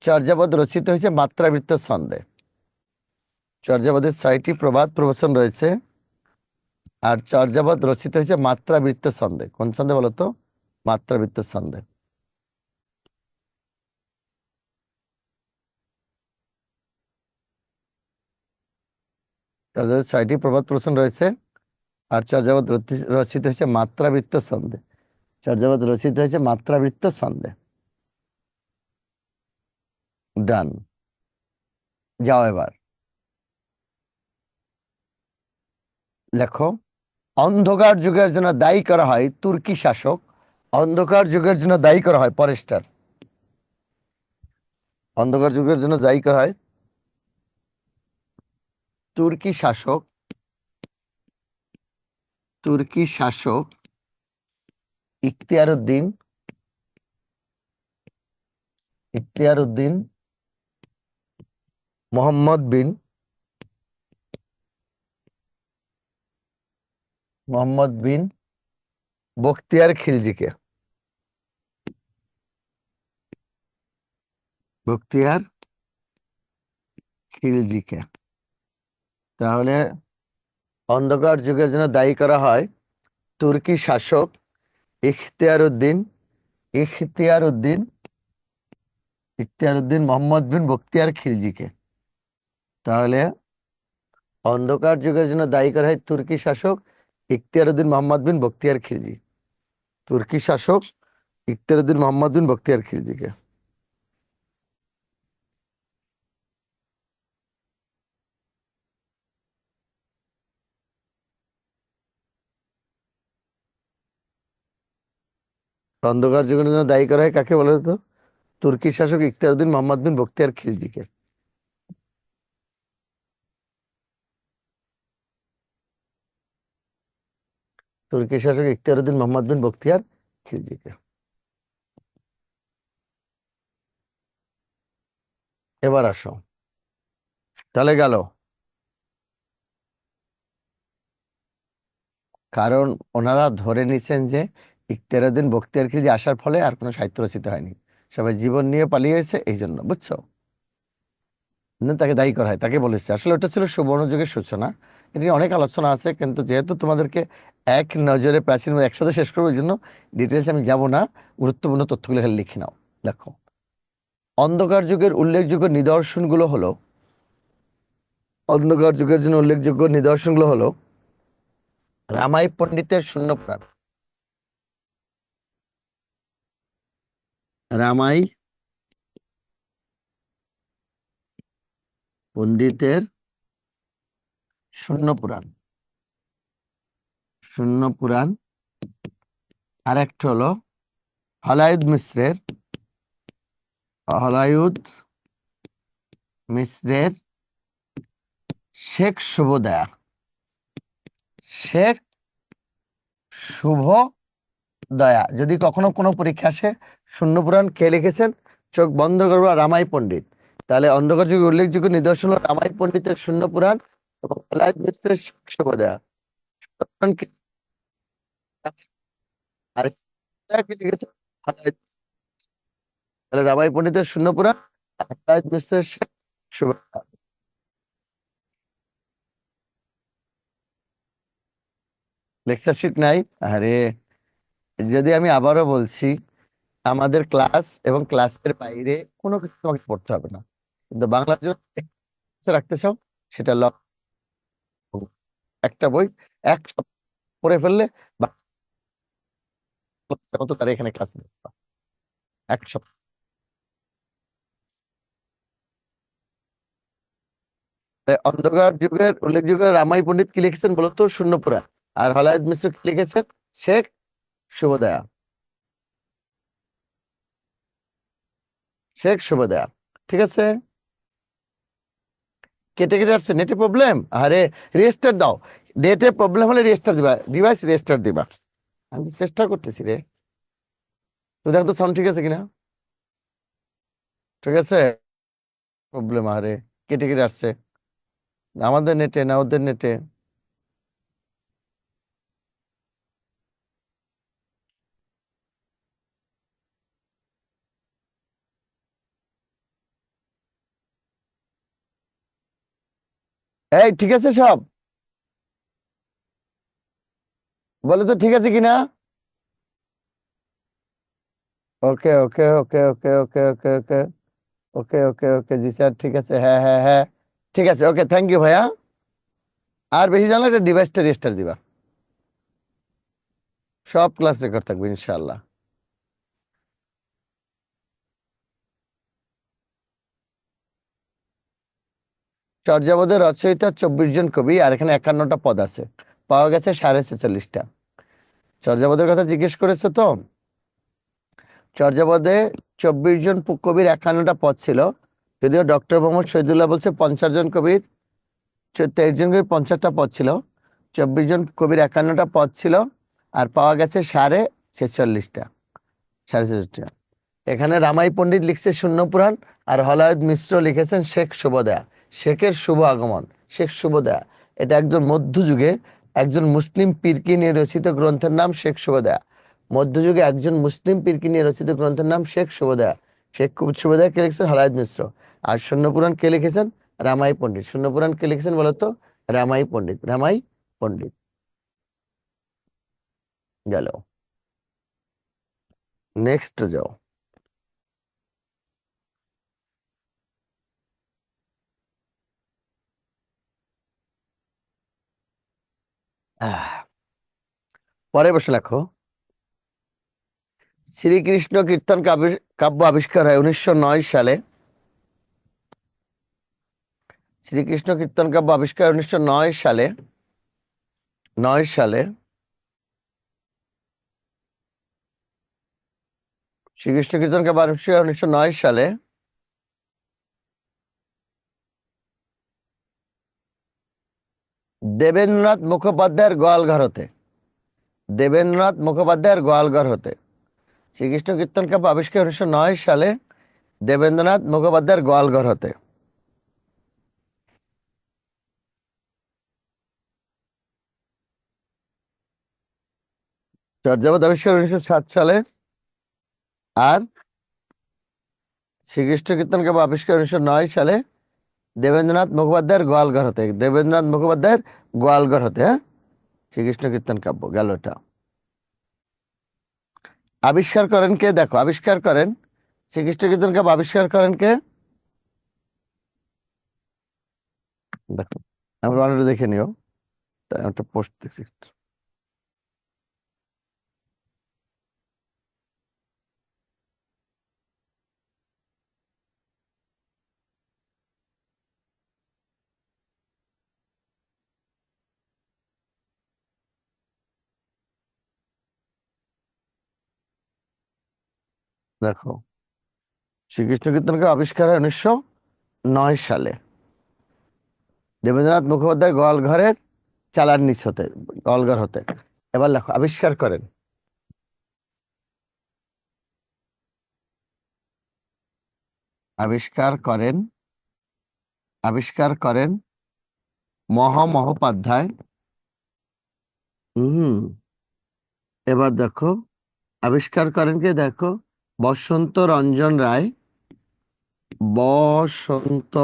চর্যাপদ রচিত হয়েছে মাত্রাবৃত্ত ছন্দে। চর্যাপদের 6টি প্রবাদ প্রবচন রয়েছে, আর চর্যাপদ রচিত হয়েছে মাত্রাবৃত্ত ছন্দে। কোন ছন্দে বলতো? মাত্রাবৃত্ত ছন্দে। চর্যাপদের 6টি প্রবাদ প্রবচন রয়েছে, আর চর্যাপদ রচিত হয়েছে মাত্রাবৃত্ত ছন্দে। চর্যাপদ রচিত হয়েছে মাত্রাবৃত্ত ছন্দে। ডান। যাও এবার লেখো। অন্ধকার যুগের জন্য দায়ী করা হয় তুর্কি শাসক। অন্ধকার যুগের জন্য দায়ী করা হয়, পরেস্টার। অন্ধকার যুগের জন্য দায়ী করা হয় তুর্কি শাসক। তুর্কি শাসক ইখতিয়ার উদ্দিন। ইখতিয়ার উদ্দিন মোহাম্মদ বিন মোহাম্মদ বিন বখতিয়ার খিলজিকে। বখতিয়ার খিলজিকে। তাহলে অন্ধকার যুগের জন্য দায়ী করা হয় তুর্কি শাসক ইখতিয়ার উদ্দিন ইখতিয়ার উদ্দিন ইখতিয়ার উদ্দিন মোহাম্মদ বিন বখতিয়ার খিলজিকে। তাহলে অন্ধকার যুগের জন্য দায়ী করা হয় তুর্কি শাসক ইখতিয়ার উদ্দিন মোহাম্মদ বিন বখতিয়ার খিলজি। তুর্কি শাসক ইখতিয়ার উদ্দিন মোহাম্মদ বিন বখতিয়ার খিলজিকে। অন্ধকার যুগের জন্য দায়ী করা হয় কাকে বলে তো? তুর্কি শাসক ইখতিয়ার উদ্দিন মোহাম্মদ বিন বখতিয়ার খিলজিকে। তুর্কি শাসক ইখতিয়ার উদ্দিন মোহাম্মদ বিন বখতিয়ার খিলজিকে। এবার আসো, তাহলে গেল। কারণ ওনারা ধরে নিছেন যে ইখতিয়ার উদ্দিন বখতিয়ার খিলজি আসার ফলে আর কোনো সাহিত্য রচিত হয়নি, সবাই জীবন নিয়ে পালিয়েছে, এই জন্য, বুঝছো? তাকে দায়ী করা হয়, তাকে বলেছে। আসলে ওটা ছিল সুবর্ণ যুগের সূচনা। এটা নিয়ে অনেক আলোচনা আছে, কিন্তু যেহেতু তোমাদেরকে এক নজরে প্রাচীন ও একসাথে শেষ করবো, এই জন্য ডিটেলস আমি যাব না। গুরুত্বপূর্ণ তথ্যগুলো খালি লিখে নাও। দেখো, অন্ধকার যুগের উল্লেখযোগ্য নিদর্শনগুলো হলো অন্ধকার যুগের জন্য উল্লেখযোগ্য নিদর্শনগুলো হলো রামাই পণ্ডিতের শূন্য পুরাণ। রামাই পণ্ডিতের শূন্য পুরাণ। শূন্য পুরাণ। আর একটা হলো হলায়ুদ মিশ্রের হলায়ুদ মিশ্রের শেখ শুভদয়া। শেখ শুভ দয়া। যদি কখনো কোনো পরীক্ষা আসে শূন্য পুরাণ কে লিখেছেন, চোখ বন্ধ করবো রামাই পণ্ডিত। তাহলে অন্ধকার যুগে উল্লেখযোগ্য নিদর্শন হলো রামাই পণ্ডিতের শূন্য পুরাণ এবং হলায়ুদ মিশ্রের শেখ শুভ দয়া। আর কি লিখেছেন? হলায়ুদ। তাহলে রামাই পণ্ডিতের শূন্য পুরাণ আর হলায়ুদ মিশ্রের শেখ শুভ দয়া। লেকচার শিট নাই? আরে, যদি আমি আবারও বলছি, আমাদের ক্লাস এবং ক্লাসের বাইরে কোনো কিছু তোমাকে পড়তে হবে না, কিন্তু বাংলার জন্য রাখতে চাও সেটা একটা বই এক সপ্তাহ পড়ে ফেললে মতো তারা এখানে ক্লাস নিতে পারবে। এক সপ্তাহ। অন্ধকার যুগের উল্লেখযোগ্য রামাই পণ্ডিত কি লিখেছেন বলতো? শূন্য পুরাণ। আর হলায়দ মিশ্র কি লিখেছেন? শেখ শুভদয়া। শেখ শুভদয়া। ঠিক আছে। কেটে কেটে আসছে, নেটে প্রবলেম? আরে, রেজিস্টার দাও। নেটে প্রবলেম হলে রেজিস্টার দিবা, ডিভাইস রেজিস্টার দিবা। আমি চেষ্টা করতেছি রে। তো দেখো তো সাউন্ড ঠিক আছে কিনা। ঠিক আছে। প্রবলেম, আরে কেটে কেটে আসছে। আমাদের নেটে না ওদের নেটে? এই ঠিক আছে সব? বলে তো ঠিক আছে কিনা। ওকে okay okay okay okay okay okay okay okay ওকে, জি স্যার, ঠিক আছে, হ্যাঁ হ্যাঁ হ্যাঁ, ঠিক আছে, ওকে, থ্যাংক ইউ ভাইয়া। আর বেশি জানলে এটা ডিভাইসটা রেজিস্টার দিবা। সব ক্লাস রেকর্ড থাকবে ইনশাল্লাহ। চর্যাপদের রচয়িতা 24 জন কবি, আর এখানে 51টা পদ আছে, পাওয়া গেছে 46.5টা। চর্যাপদের কথা জিজ্ঞেস করেছো তো? চর্যাপদে 24 জন কবির 51টা পদ ছিল। যদিও ডক্টর মোহাম্মদ শহীদুল্লাহ বলছে 50 জন কবির 23 জন কবির 50টা পদ ছিল। 24 জন কবির 51টা পদ ছিল, আর পাওয়া গেছে 46.5টা। 46.5টা। এখানে রামাই পণ্ডিত লিখছে শূন্য পুরাণ, আর হলায়দ মিশ্র লিখেছেন শেখ শুভদয়া। শেখের শুভ আগমন, শেখ শুভদয়া। এটা একজন মধ্যযুগে একজন মুসলিম পীরকে নিয়ে রচিত গ্রন্থের নাম শেখ শুভদয়া। মধ্যযুগে একজন মুসলিম পীরকে নিয়ে রচিত গ্রন্থের নাম শেখ শুভদয়া। শেখ কুতুব সুবেদার কে লিখেছেন? হলাদ মিশ্র। আর শূন্য পুরাণ কে লিখেছেন? রামাই পণ্ডিত। শূন্য পুরাণ কে লিখেছেন বলতো? রামাই পণ্ডিত। রামাই পণ্ডিত। গেল। নেক্সট যাও। আহ, পরে বসে লেখো। শ্রীকৃষ্ণ কীর্তন কাব্য আবিষ্কার হয় 1909 সালে। শ্রীকৃষ্ণ কীর্তন কাব্য আবিষ্কার 1909 সালে। 9 সালে। শ্রীকৃষ্ণ কীর্তন কাব্য আবিষ্কার 1909 সালে দেবেন্দ্রনাথ মুখোপাধ্যায়ের গোয়ালঘর হতে। দেবেন্দ্রনাথ মুখোপাধ্যায়ের গোয়ালঘর হতে শ্রীকৃষ্ণ কীর্তন কাব্য আবিষ্কার 1909 সালে দেবেন্দ্রনাথ মুখোপাধ্যায়ের গোয়ালঘর হতে। চর্যাপদ আবিষ্কার 1907 সালে। আর শ্রীকৃষ্ণ কীর্তন কাব্য আবিষ্কার 1909 সালে দেবেন্দ্রনাথ মুখোপাধ্যায়ের গোয়ালঘর হতে। দেবেন্দ্রনাথ মুখোপাধ্যায়ের গোয়ালঘর হতে। হ্যাঁ, শ্রীকৃষ্ণ কীর্তন কাব্য গেল এটা। আবিষ্কার করেন কে? দেখো, আবিষ্কার করেন শ্রীকৃষ্ণ কীর্তন কাব্য আবিষ্কার করেন কে? দেখো, আমরা অলরেডি দেখে নিও। তাই একটা পোস্ট দেখছি। দেখো, শ্রীকৃষ্ণ কীর্তন কাব্য আবিষ্কার হয় 1909 সালে দেবেন্দ্রনাথ মুখোপাধ্যায়ের গোয়ালঘরের চালার নিচ হতে, গোয়ালঘর হতে। এবার লেখো, আবিষ্কার করেন। আবিষ্কার করেন। আবিষ্কার করেন মহামহোপাধ্যায়। হুম। এবার দেখো, আবিষ্কার করেন কে? দেখো, বসন্ত রঞ্জন রায়। বসন্ত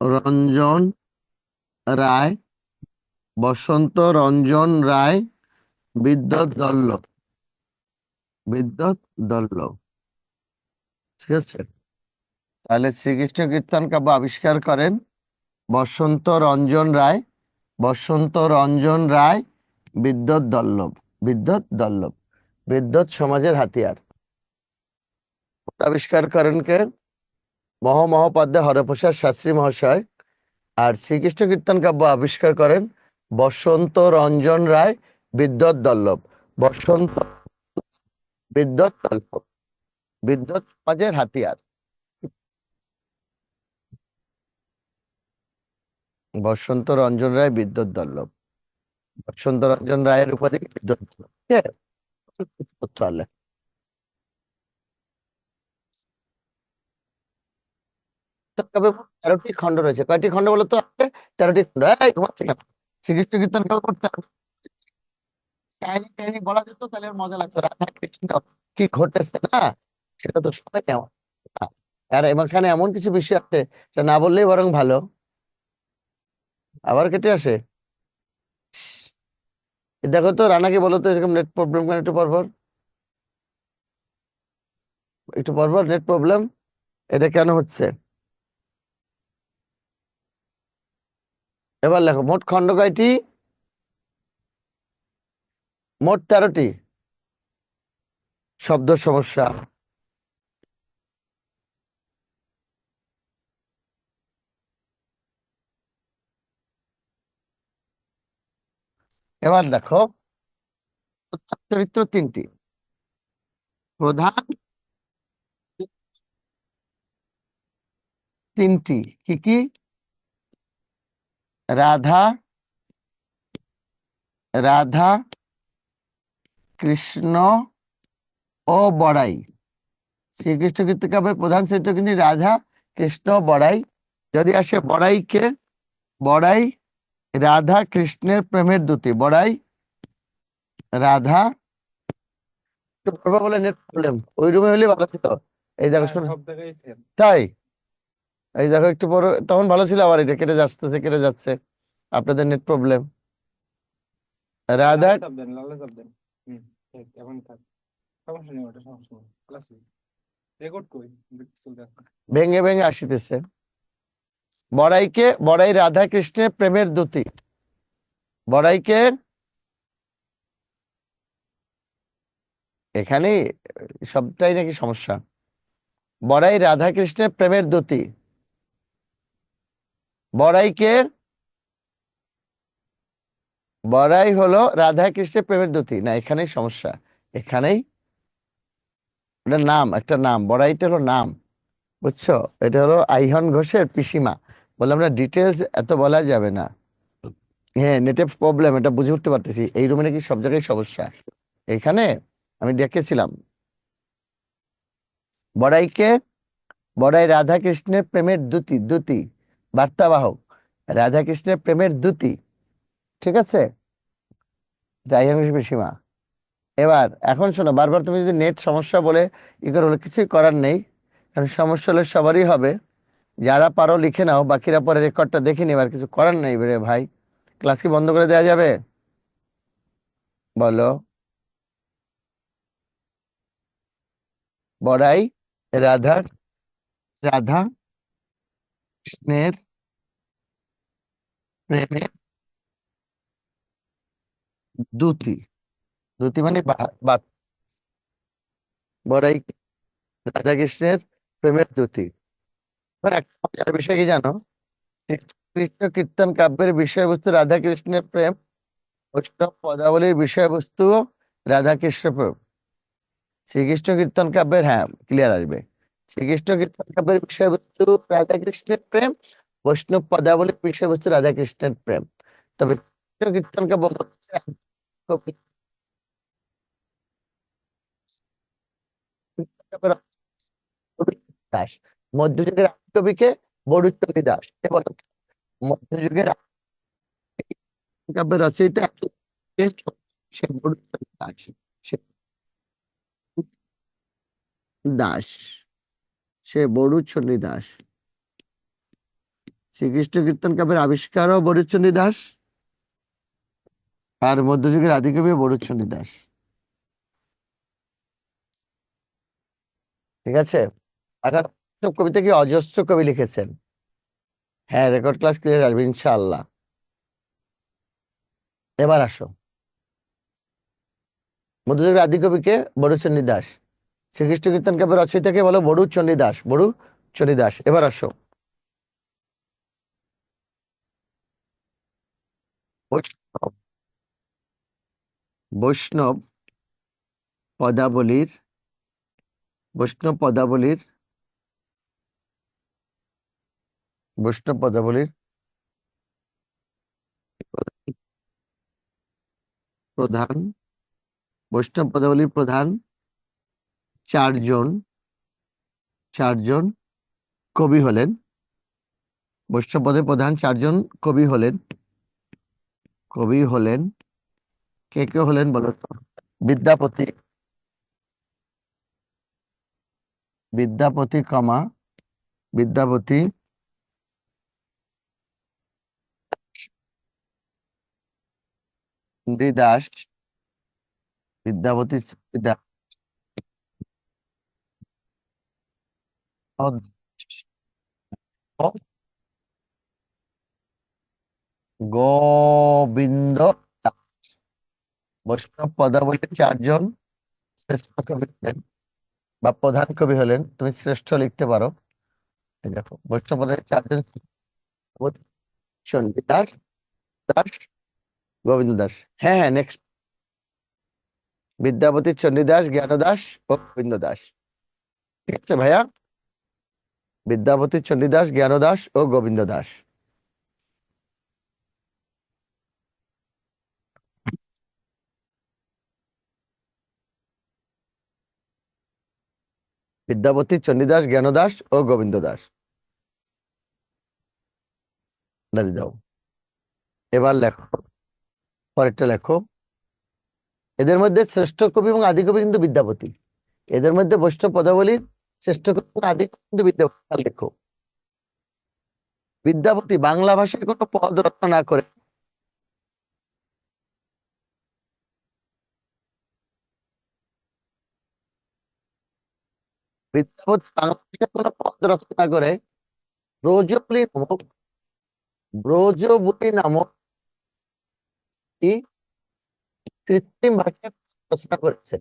রঞ্জন রায়। বসন্ত রঞ্জন রায়। বিদ্যুৎ দল্লভ। বিদ্যুৎ দল্লভ। ঠিক আছে। তাহলে শ্রীকৃষ্ণ কীর্তন কাব্য আবিষ্কার করেন বসন্ত রঞ্জন রায়। বসন্ত রঞ্জন রায়। বিদ্যুৎ দল্লভ। বিদ্যুৎ দল্লভ। বিদ্যুৎ সমাজের হাতিয়ার। আবিষ্কার করেন কে? মহামহোপাধ্যায় হরপ্রসাদ শাস্ত্রী মহাশয়। আর শ্রীকৃষ্ণ কীর্তন কাব্য আবিষ্কার করেন বসন্ত রঞ্জন রায়। বিদ্যুৎ দল্লভ। বসন্ত বিদ্যুৎ দল্লভ। বিদ্যুৎ সমাজের হাতিয়ার। বসন্ত রঞ্জন রায়, বিদ্যুৎ দল্লভ। বসন্ত রঞ্জন রায়ের উপাধি বিদ্যুৎ দল্লভ। ঠিক আছে? করতে পারলে। তো তবে মোট 13টি খণ্ড রয়েছে। কয়টি খণ্ড বলো তো? 13টি খণ্ড। এই ঘুমাচ্ছে কেন? শ্রীকৃষ্ণ কীর্তন কাব্য করতে কাহিনী কাহিনী বলা যেত, তাহলে ওর মজা লাগতো। রাধা কৃষ্ণ কি ঘটেছে না, সেটা তো শুনে কেমন। আর এখানে এমন কিছু বিষয় আছে সেটা না বললেই বরং ভালো। আবার কেটে আসে। দেখো তো, রানাকে বলো তো এরকম নেট প্রবলেম কেন একটু পরপর। একটু পরপর নেট প্রবলেম, এটা কেন হচ্ছে? এবার লেখো, মোট খণ্ড কয়টি? মোট 13টি। শব্দ সমস্যা। এবার দেখো, চরিত্র 3টি। প্রধান 3টি। কি কি? রাধা, রাধা কৃষ্ণ ও বড়াই। শ্রীকৃষ্ণ কীর্তন কাব্যের প্রধান চরিত্র কিন্তু রাধা কৃষ্ণ বড়াই। যদি আসে বড়াইকে, বড়াই রাধা কৃষ্ণের প্রেমের দ্যুতি। বড়াই রাধা একটু পড়বা বলে নেট প্রবলেম, ওই রুমে হলে ভালো ছিল। এই দেখো হ্যাঁ, শোনো। সব জায়গায় সেম। তাই? এই দেখো একটু পর তখন ভালো ছিল, আবার এটা কেটে যাচ্ছে কেটে যাচ্ছে। আপনাদের নেট প্রবলেম। রাধা। লালে চাপ দেন, লালে চাপ দেন। হুম, ঠিক, এখন থাক। সমস্যা নেই, ওটা সমস্যা নেই, ক্লাস রেকর্ড করি, চলতে আছে। ভেঙে ভেঙে আসিতেছে। বড়াই রাধা কৃষ্ণের প্রেমের দ্যুতি। বড়াইকে এখানে সবটাই নাকি সমস্যা। বড়াই রাধা কৃষ্ণের প্রেমের দ্যুতি। বড়াইকে বড়াই হলো রাধা কৃষ্ণের প্রেমের দ্যুতি, না এখানেই সমস্যা। এখানেই এটা নাম, একটা নাম, বড়াইটা হলো নাম। বুঝছো? এটা হলো আইহন ঘোষের পিসিমা। বললাম না, ডিটেলস এত বলা যাবে না। হ্যাঁ, নেটের প্রবলেম, এটা বুঝে উঠতে পারতেছি। এই রুমে নাকি সব জায়গায় সমস্যা। এখানে আমি ডেকেছিলাম বড়াইকে। বড়াই রাধা কৃষ্ণের প্রেমের দ্যুতি, দ্যুতি বার্তাবাহক। রাধা কৃষ্ণের প্রেমের দ্যুতি। ঠিক আছে? যাই হোক সীমা। এবার এখন শোনো, বারবার তুমি যদি নেট সমস্যা বলে ই করে, হলে কিছুই করার নেই। কারণ সমস্যা হলে সবারই হবে। যারা পারো লিখে নাও, বাকিরা পরে রেকর্ডটা দেখে নিবে, আর কিছু করার নেই রে ভাই। ক্লাস কি বন্ধ করে দেওয়া যাবে? বলো। বড়াই রাধা রাধা কৃষ্ণের প্রেমের দ্যুতি। দ্যুতি মানে বড়াই রাধা কৃষ্ণের প্রেমের দ্যুতি। এবার একটা মজার বিষয় কি জানো? কৃষ্ণ কীর্তন কাব্যের বিষয়বস্তু রাধা কৃষ্ণের প্রেম। বৈষ্ণব পদাবলীর বিষয়বস্তু রাধা কৃষ্ণ প্রেম। শ্রীকৃষ্ণ কীর্তন কাব্যের, হ্যাঁ ক্লিয়ার আসবে। শ্রীকৃষ্ণ কীর্তন কাব্যের বিষয়বস্তু রাধা কৃষ্ণের প্রেম। বৈষ্ণব পদাবলীর বিষয়বস্তু রাধা কৃষ্ণের প্রেম। তবে কৃষ্ণ কীর্তন কাব্য কবি দাস। মধ্যযুগের আদি কবিকে বরুচন্দ্রী দাস এবং মধ্যযুগের কাব্যের রচয়িতা সে বরুচন্দ্রী দাস। সে দাস সে বরুচন্ডী দাস। শ্রীকৃষ্ণ কীর্তন কাব্যের আবিষ্কারও বরুচন্ডী দাস, আর মধ্যযুগের আদিকবি বরুচন্ডী দাস। ঠিক আছে? আর সব কবিতা কি অজস্র কবি লিখেছেন। হ্যাঁ, রেকর্ড ক্লাস ক্লিয়ার আসবে ইনশাআল্লাহ। এবার আসো, মধ্যযুগের আদিকবিকে বরুচন্ডী দাস। শ্রীকৃষ্ণ কীর্তন কাব্যের রচয়িতাকে বলো বরুচন্ডী দাস, বরুচন্ডী দাস। এবার আসো, বৈষ্ণব বৈষ্ণব পদাবলীর বৈষ্ণব পদাবলীর বৈষ্ণব পদাবলীর প্রধান বৈষ্ণব পদাবলীর প্রধান চারজন চারজন কবি হলেন। বৈষ্ণব পদের প্রধান চারজন কবি হলেন। কবি হলেন কে কে হলেন বলো তো? বিদ্যাপতি, বিদ্যাপতি কমা বিদ্যাপতি, চন্ডীদাস, বিদ্যাপতি চন্ডীদাস, ও গোবিন্দ দাস। বৈষ্ণব পদাবলীর চারজন শ্রেষ্ঠ কবি হলেন বা প্রধান কবি হলেন। তুমি শ্রেষ্ঠ লিখতে পারো। এই দেখো, বৈষ্ণব পদাবলীর চারজন চন্ডীদাস, দাস, গোবিন্দ দাস। হ্যাঁ হ্যাঁ, নেক্সট। বিদ্যাপতি, চন্ডীদাস, জ্ঞানদাস ও গোবিন্দ দাস। ঠিক আছে ভাইয়া? বিদ্যাপতি, চন্ডীদাস, জ্ঞানদাস ও গোবিন্দ দাস। বিদ্যাপতি, চন্ডীদাস, জ্ঞানদাস ও গোবিন্দ দাস। দাঁড়িয়ে দাও। এবার লেখো, পরেরটা লেখো। এদের মধ্যে শ্রেষ্ঠ কবি এবং আদি কবি কিন্তু বিদ্যাপতি। এদের মধ্যে বৈষ্ণব পদাবলীর শ্রেষ্ঠ কবি এবং আদি কবি কিন্তু বিদ্যাপতি। খেয়াল রেখো, বিদ্যাপতি বাংলা ভাষায় কোনো পদ রচনা না করে, বিদ্যাপতি বাংলা ভাষায় কোনো পদ রচনা করে ব্রজবুলি নামক, ব্রজবুলি নামক কি কৃত্রিম ভাষায় রচনা করেছেন।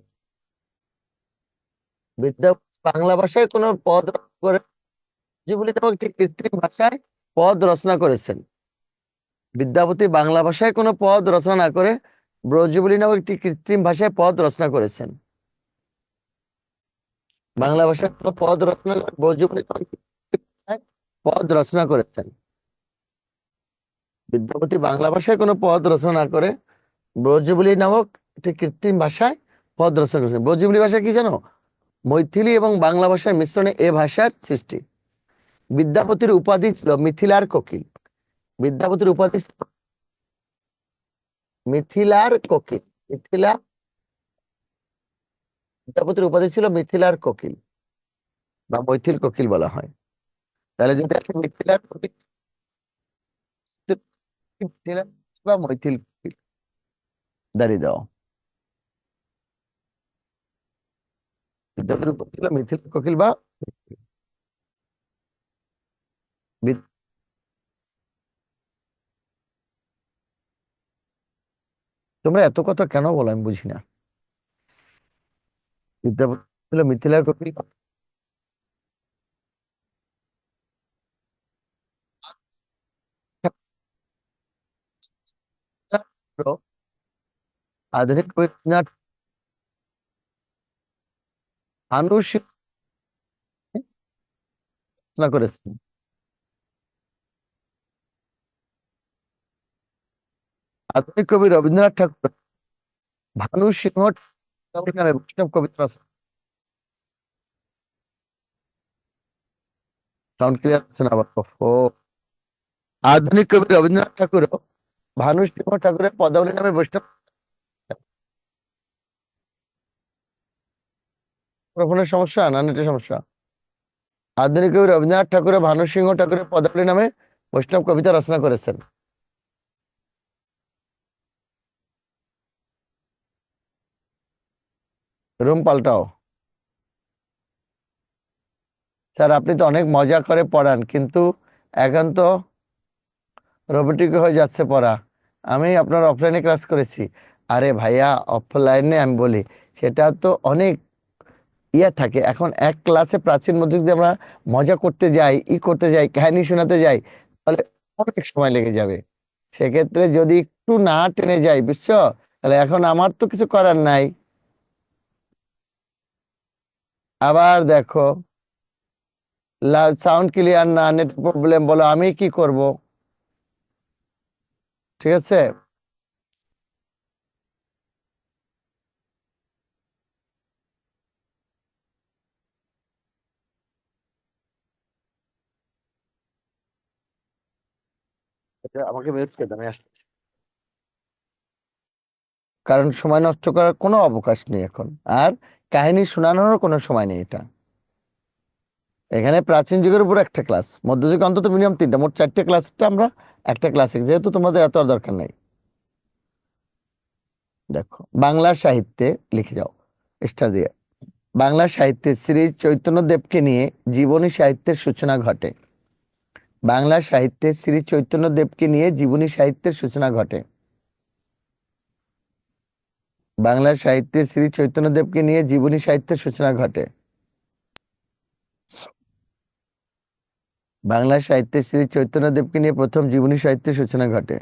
বিদ্যাপতি বাংলা ভাষায় কোনো পদ রচনা করে ব্রজবুলি নামক একটি কৃত্রিম ভাষায় পদ রচনা করেছেন। বিদ্যাপতি বাংলা ভাষায় কোনো পদ রচনা না করে ব্রজবুলি নামক একটি কৃত্রিম ভাষায় পদ রচনা করেছেন। বাংলা ভাষায় কোনো পদ রচনা না করে ব্রজবুলি নামক একটি কৃত্রিম ভাষায় পদ রচনা করেছেন। বিদ্যাপতি বাংলা ভাষায় কোনো পদ রচনা না করে ব্রজবুলি নামক একটি কৃত্রিম ভাষায় পদ রচনা করেছেন। ব্রজবুলি ভাষা কি জানো? মৈথিলি এবং বাংলা ভাষার মিশ্রণে এ ভাষার সৃষ্টি। বিদ্যাপতির উপাধি ছিল মিথিলার কোকিল। বিদ্যাপতির উপাধি ছিল মিথিলার কোকিল। মিথিলা, বিদ্যাপতির উপাধি ছিল মিথিলার কোকিল বা মৈথিল কোকিল বলা হয়। তাহলে যদি একটা মিথিলার কোকিল, মিথিলা বা মৈথিল কোকিল, দাঁড়িয়ে দাও। বিদ্যাপতির উপাধি ছিল মিথিল কোকিল বা বিদ- তোমরা এত কথা কেন বলো আমি বুঝি না। বিদ্যাপতি ছিল মিথিলার কোকিল। আধুনিক কবি রবীন্দ্রনাথ আনুষ্ঠানিক রচনা করেছেন। আধুনিক কবি রবীন্দ্রনাথ ঠাকুর ভানু সিংহ ঠাকুর নামে বৈষ্ণব কবিতা রচনা। সাউন্ড ক্লিয়ার আছে না আবার? ও, আধুনিক কবি রবীন্দ্রনাথ ঠাকুর ভানু সিংহ ঠাকুরের পদাবলী নামে বৈষ্ণব। ফোনের সমস্যা না নেটের সমস্যা? আধুনিক কবি রবীন্দ্রনাথ ঠাকুর ভানু সিংহ ঠাকুরের পদাবলী নামে বৈষ্ণব কবিতা রচনা করেছেন। রুম পাল্টাও। স্যার আপনি তো অনেক মজা করে পড়ান, কিন্তু এখন তো রোবোটিক হয়ে যাচ্ছে পড়া। আমি আপনার অফলাইনে ক্লাস করেছি। আরে ভাইয়া, অফলাইনে আমি বলি সেটা তো অনেক থাকে। এখন এক ক্লাসে প্রাচীন মধ্যে যদি আমরা মজা করতে যাই, করতে যাই, কাহিনী শোনাতে যাই, তাহলে অনেক সময় লেগে যাবে। সেক্ষেত্রে যদি একটু না টেনে যাই, বুঝছো? তাহলে এখন আমার তো কিছু করার নাই। আবার দেখো, সাউন্ড ক্লিয়ার না, নেট প্রবলেম, বলো আমি কি করব? ঠিক আছে, এটা আমাকে মিউট করে দাও, আমি আসতেছি। কারণ সময় নষ্ট করার কোনো অবকাশ নেই এখন। আর কাহিনী শোনানোর কোনো সময় নেই। এটা এখানে প্রাচীন যুগের উপর একটা ক্লাস, মধ্যযুগে অন্তত মিনিমাম তিনটা, মোট চারটে ক্লাসটা আমরা একটা ক্লাসে, যেহেতু তোমাদের এত আর দরকার নেই। দেখো, বাংলা সাহিত্যে লিখে যাও স্টার দিয়ে। বাংলা সাহিত্যে শ্রী চৈতন্যদেবকে নিয়ে জীবনী সাহিত্যের সূচনা ঘটে। বাংলা সাহিত্যে শ্রী চৈতন্যদেবকে নিয়ে জীবনী সাহিত্যের সূচনা ঘটে। বাংলা সাহিত্যে শ্রী চৈতন্যদেবকে নিয়ে জীবনী সাহিত্যের সূচনা ঘটে। বাংলা সাহিত্যে শ্রী চৈতন্যদেবকে নিয়ে প্রথম জীবনী সাহিত্যের সূচনা ঘটে।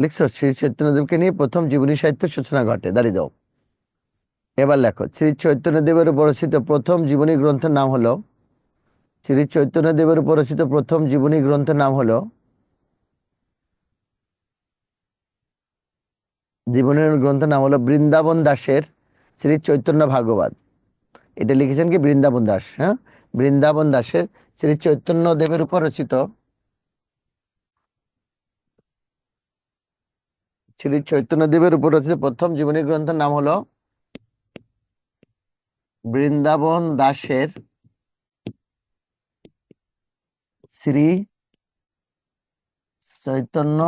লিখছো শ্রী চৈতন্যদেবকে নিয়ে প্রথম জীবনী সাহিত্যের সূচনা ঘটে, দাঁড়িয়ে দাও। এবার লেখো, শ্রী চৈতন্যদেবের উপর রচিত প্রথম জীবনী গ্রন্থের নাম হলো, শ্রী চৈতন্যদেবের উপর রচিত প্রথম জীবনী গ্রন্থের নাম হলো জীবনের গ্রন্থের নাম হলো বৃন্দাবন দাসের শ্রী চৈতন্য ভাগবত। এটা লিখেছেন কি বৃন্দাবন দাস, হ্যাঁ, বৃন্দাবন দাসের শ্রী চৈতন্য দেবের উপর রচিত, শ্রী চৈতন্য দেবের উপর রচিত প্রথম জীবনী গ্রন্থের নাম হলো বৃন্দাবন দাসের শ্রী চৈতন্য